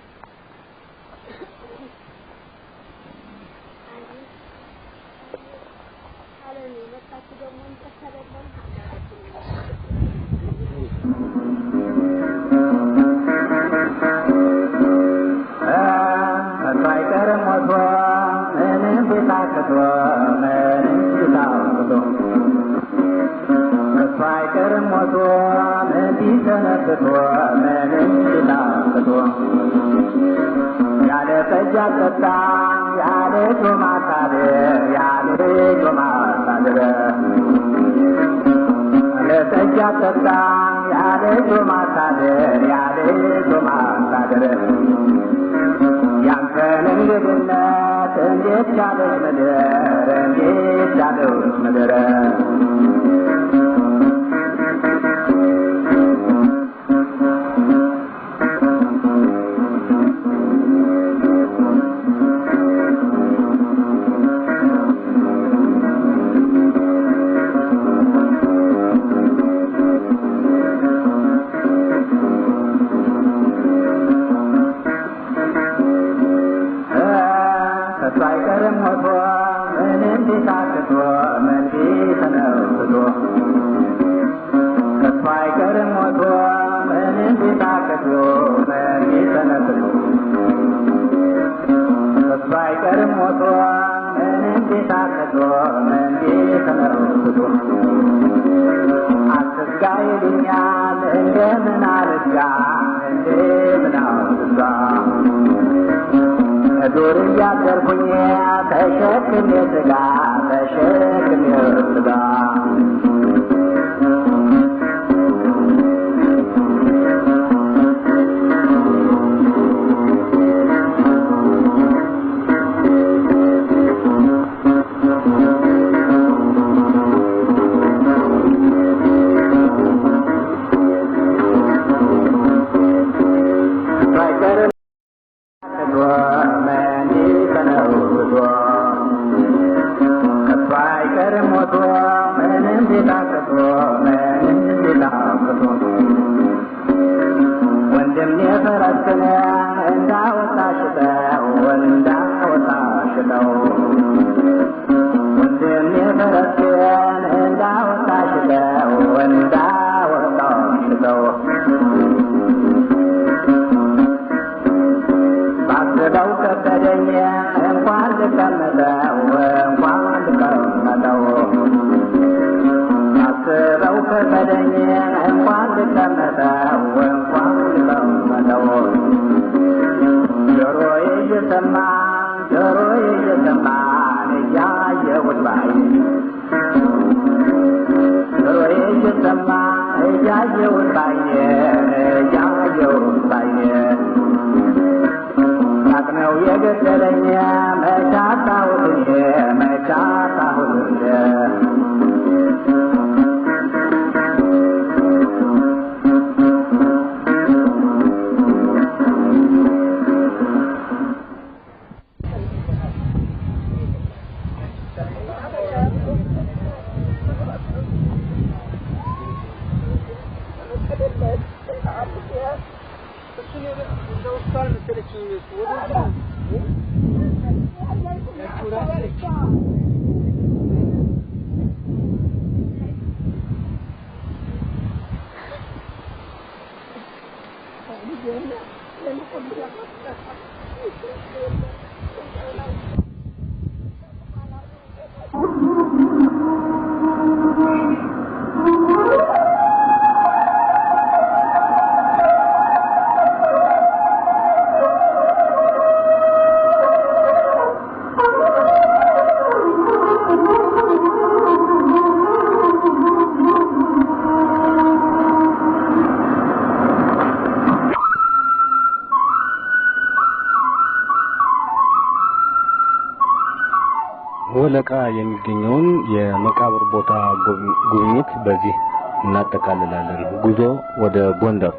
ወለቃ የሚገኘውን የመቃብር ቦታ ጉብኝት በዚህ እናጠቃልላለን። ጉዞ ወደ ጎንደር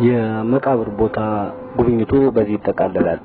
የመቃብር ቦታ ጉብኝቱ በዚህ ይጠቃለላል።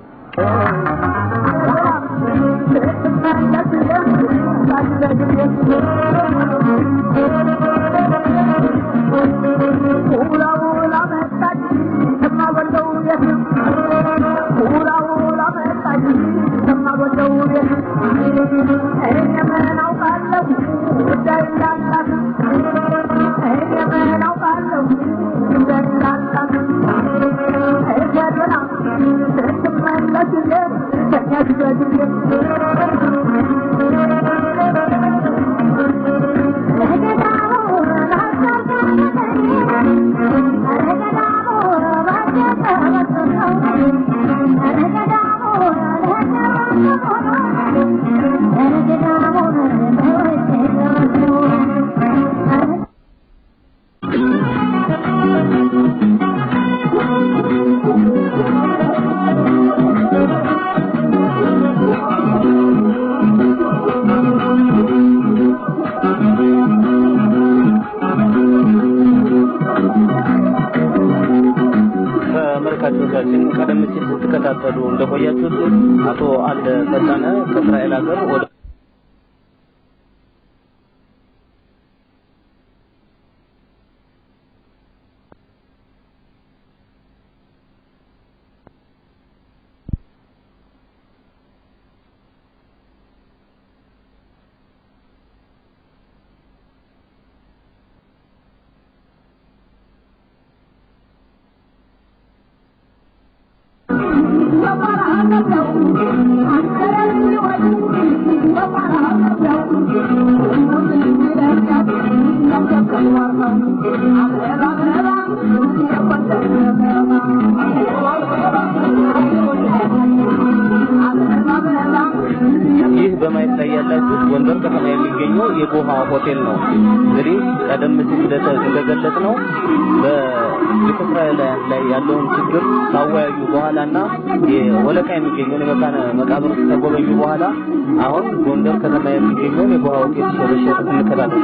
ተመልካቾቻችን ቀደም ሲል ስትከታተሉ እንደቆያችሁት አቶ አለ ፈጣነ ከእስራኤል ሀገር ወደ ይህ በማየት ላይ ያላችሁት ጎንደር ከተማ የሚገኘው የጎሃ ሆቴል ነው። እንግዲህ ቀደም ሲል እንደገለጽ ነው በኢትዮጵያውያን ላይ ያለውን ችግር ታወያዩ በኋላና የወለቃ የሚገኘውን የመካነ መቃብር ተጎበኙ በኋላ አሁን ጎንደር ከተማ የሚገኘውን የጎሃ ሆቴል ሸርሸር እንከታተል።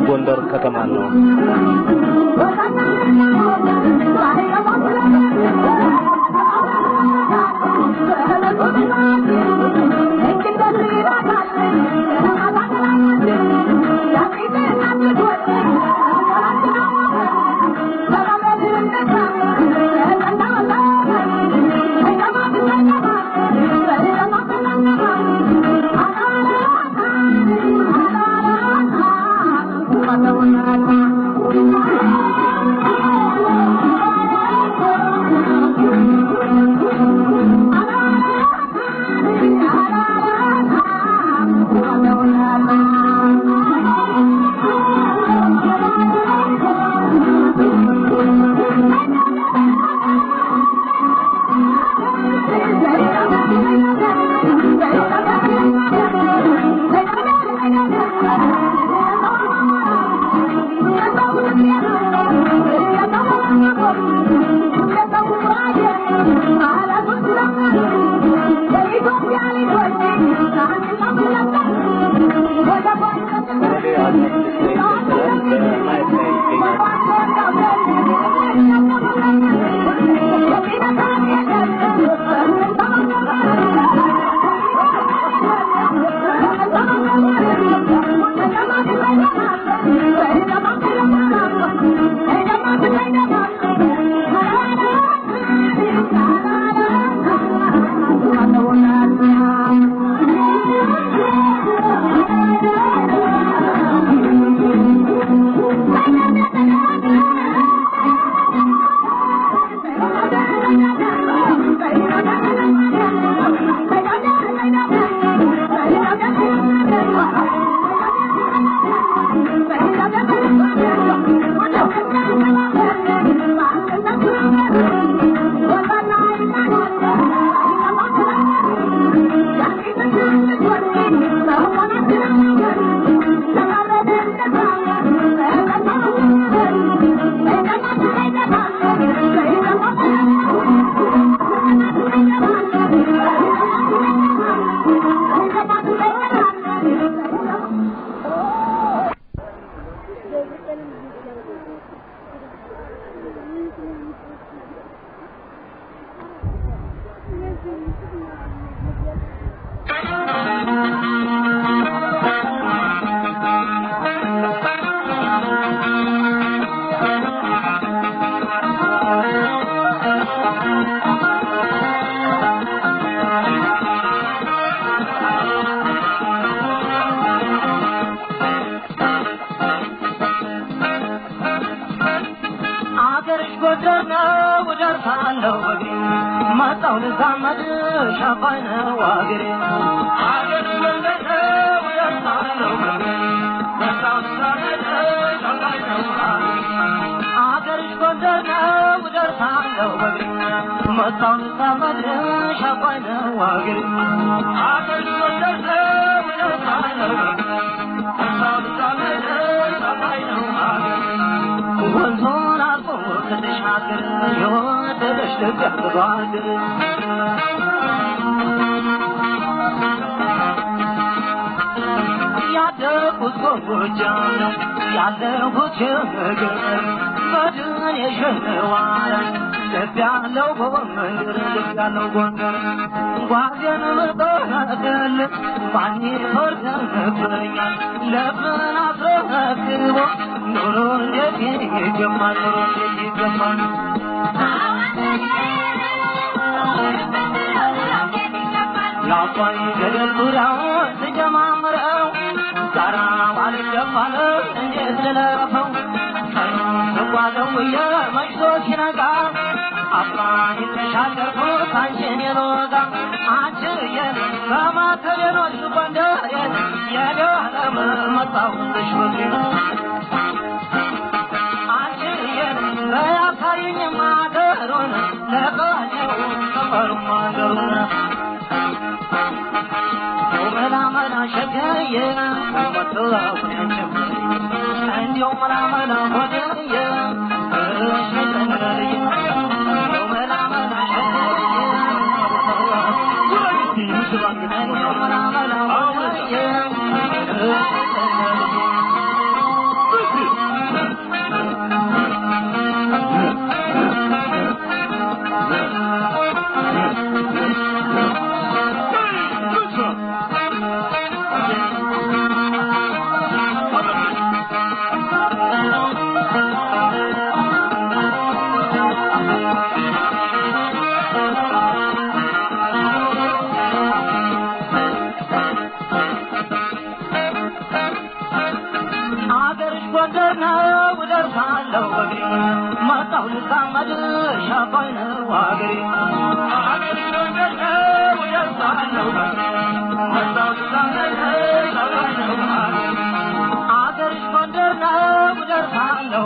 ጎንደር ከተማ ነው። Wagiri, I get ጎንደር ደርሳለሁ በግሬ መጣሁ ተመልሼ አባይነው አገሬ አገሬ ጎንደር ደርሳለሁ መጣሁ ተመልሼ አባይነው አገሬ ወንዙን አልፎ ተሻገር የወደደች ልብ ያገባግር ያደኩት ጎጃም ነው ያለሁት ሸገር በድን የሸዋለ ልብ ያለው ጎንደር ልብ ያለው ጎንደር ጓዜን መጠቀል ባኔ ፈርደብኛል ለምን አስረክቦ ኑሮ እንዴት ይገማል ኑሮ እንዴት ይገማል ያባይ ገደል ዙሪያውን ስጀማምረው ጋራ ባልገባለው እንዴት ልለፈው ተጓዘው የመሽቶ ሲነጋ አባይ ተሻገርኩት አንቺን የኖጋ አንቺን በማተቤኖች ጎንደሬን የደለም መጣሁልሽ ወጌ አንቺን በያሳይኝ ማገሩን ለቀኘው ሰፈሩ ማገሩን መላመላ ሸገየ መጥላው ያንቸም እንዲው መላመላ ሆደየ እሽተነለየ መላመላ ሸገየ እንዲው መላመላ ሆደየ መጣሁ ልታመድ ሻባይ ነው አገሬ አገሬ ጎንደር ነው ደርሳለሁ መጣሁ ልታመድ ሻባይ ነው አገሬ ጎንደር ነው ደርሳለሁ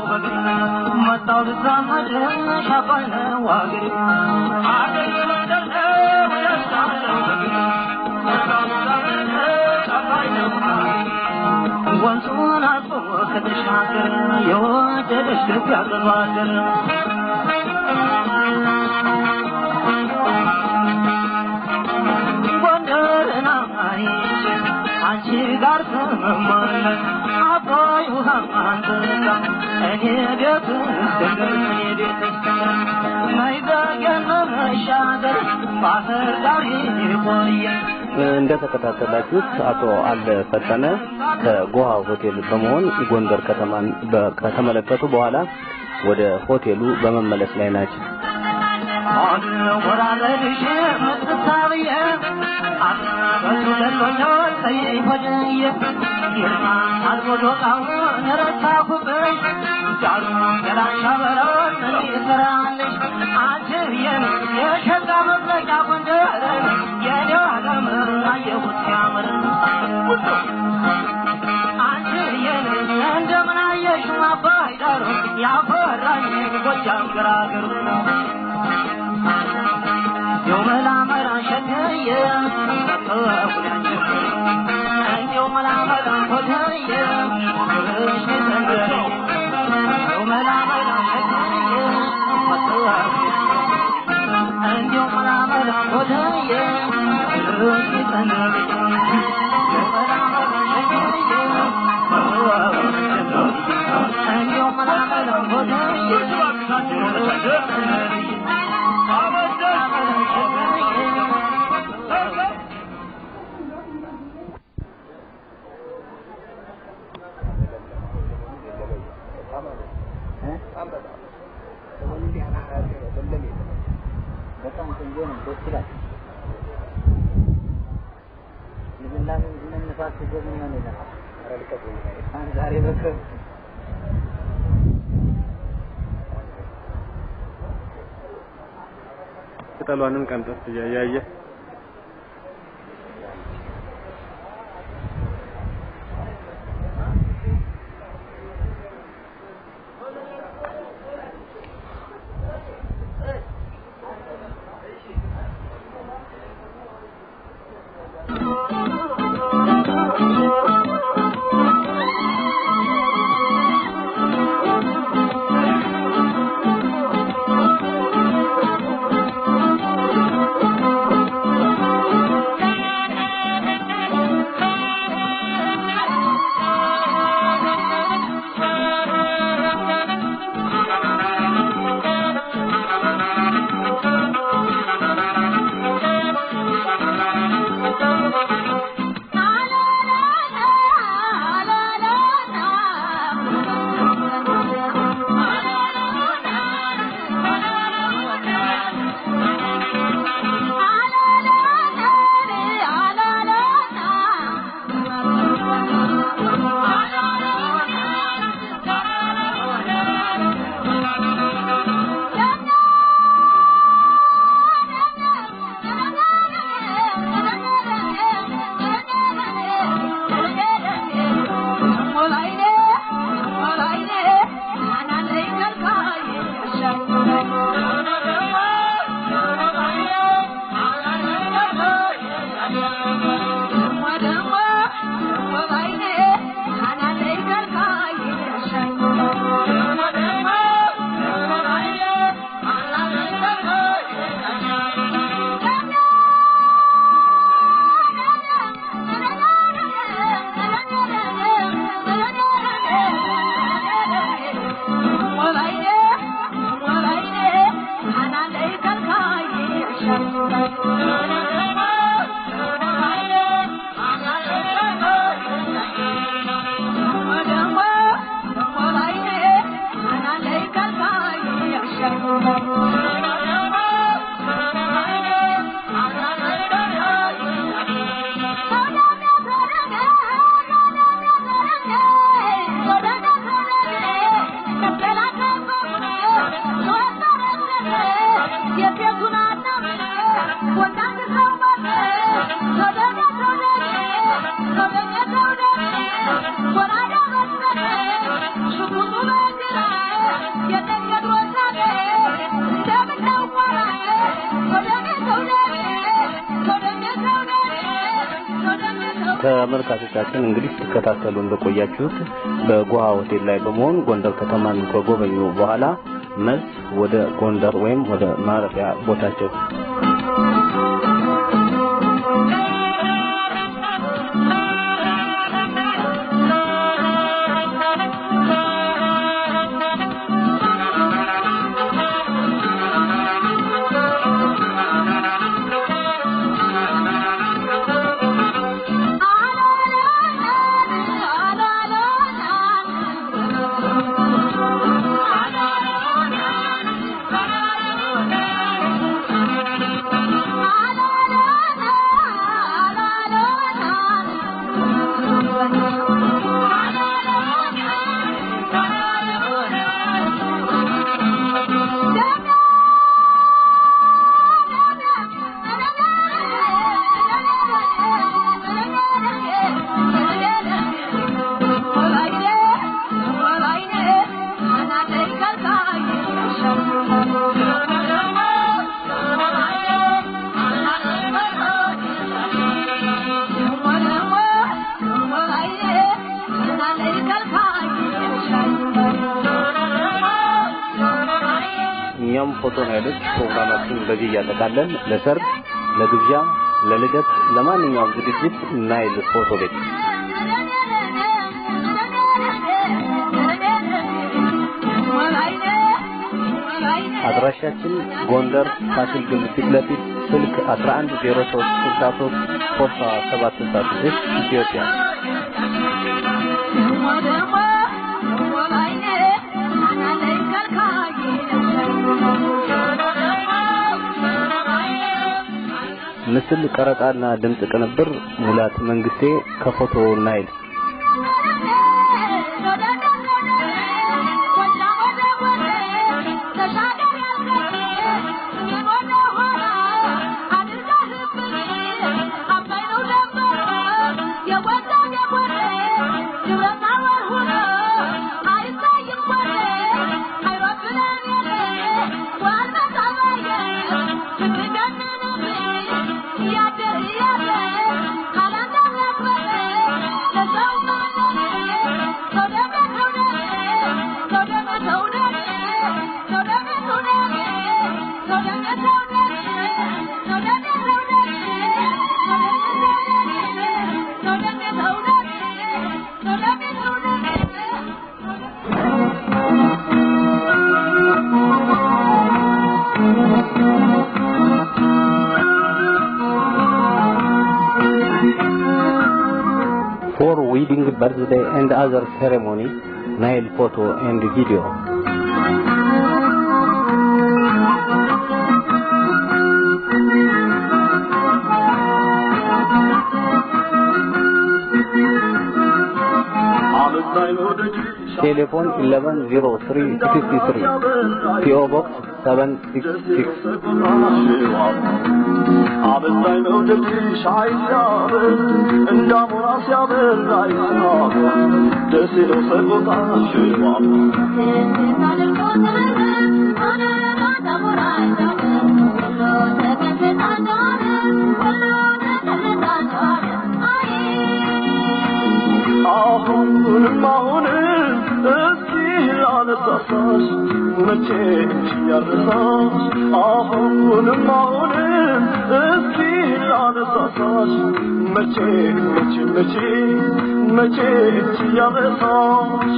መጣሁ ልታመድ ሻባይ ነው አገሬ አገሬ ጎንደር ነው ደርሳለሁ መጣሁ ልታመድ ሻባይ ነው ወንዙን አልፎ ከተሻገር የወደደች ልብ ያገባገር ጎንደርና አይቼ አንቺ ጋር ተመመለስ አባይ ውሃ አንተጋ እኔ ቤት እስክንድር እኔ ቤት እስክንድር መይዘገን መሻገር ባህር ዳር ይቆየ እንደተከታተላችሁት አቶ አለ ፈጠነ ከጎሃ ሆቴል በመሆን ጎንደር ከተማን ከተመለከቱ በኋላ ወደ ሆቴሉ በመመለስ ላይ ናቸው። ወራለሽ መጥታብየ አጥናበቱ ለሎኛል ሰይፈድየ ይርማ አልጎዶቃው ነረታኩብሽ ጃሩ ገላሻ በረን ይሰራልሽ አንቺን የሸጋ መፍለቂያ ጎንደር የኔው አገምር አየሁት ሲያምር አንቺን እንደምን አየሽ አባይ ዳሩ ያፈራኝ ጎጃም ገራገሩ የመላመላ ሸገየ ተጠቁን ያንቸ እንዲው መላመላ ሆደየ እሽ ተንገረ የመላመላ ሸገየ ተጠቁን እንዲው መላመላ ሆደየ እሽ ተንገረ የመላመላ ሸገየ እንዲው መላመላ ሆደየ በጣም ቆንጆ ነው። ደስ ይላል። ልምላሜ ንፋስ ሲገርም ነው ይላል። አረልቀቁ ዛሬ በከም ቅጠሏንም ቀንጠስ እያየ ተመልካቾቻችን እንግዲህ ተከታተሉ እንደቆያችሁት በጓሃ ሆቴል ላይ በመሆን ጎንደር ከተማን ከጎበኙ በኋላ መልስ ወደ ጎንደር ወይም ወደ ማረፊያ ቦታቸው ፎቶ ናይሎች ፕሮግራማችን በዚህ ያጠቃለን። ለሰርግ፣ ለግብዣ፣ ለልደት፣ ለማንኛውም ዝግጅት ናይል ፎቶ ቤት አድራሻችን ጎንደር ፋሲል ግንብ ፊት ለፊት ስልክ 110363 ፖስታ 766 ኢትዮጵያ ምስል ቀረጻና ድምጽ ቅንብር ሙላት መንግስቴ ከፎቶ ናይል Yeah. For wedding, birthday and other ceremony, Nile photo and video. Telephone 110363, PO Box 766. አበዛኝ መውደድሽ አይሳብን እንዳሞራ ሲያበራ ይስማማ ደስ ይለው ሰቆጣሽ አሁንም እስኪ ላነሳሳሽ መቼ ያረሳሽ አሁንም እስኪ ላነሳሳሽ መቼ ያረሳሽ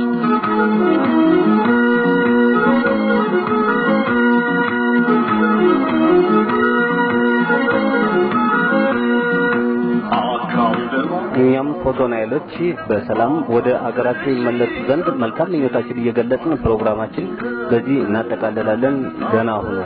እኛም ፎቶ ናይሎች በሰላም ወደ አገራቸው ይመለሱ ዘንድ መልካም ምኞታችን እየገለጽን ፕሮግራማችን በዚህ እናጠቃልላለን። ደህና ሁኑ።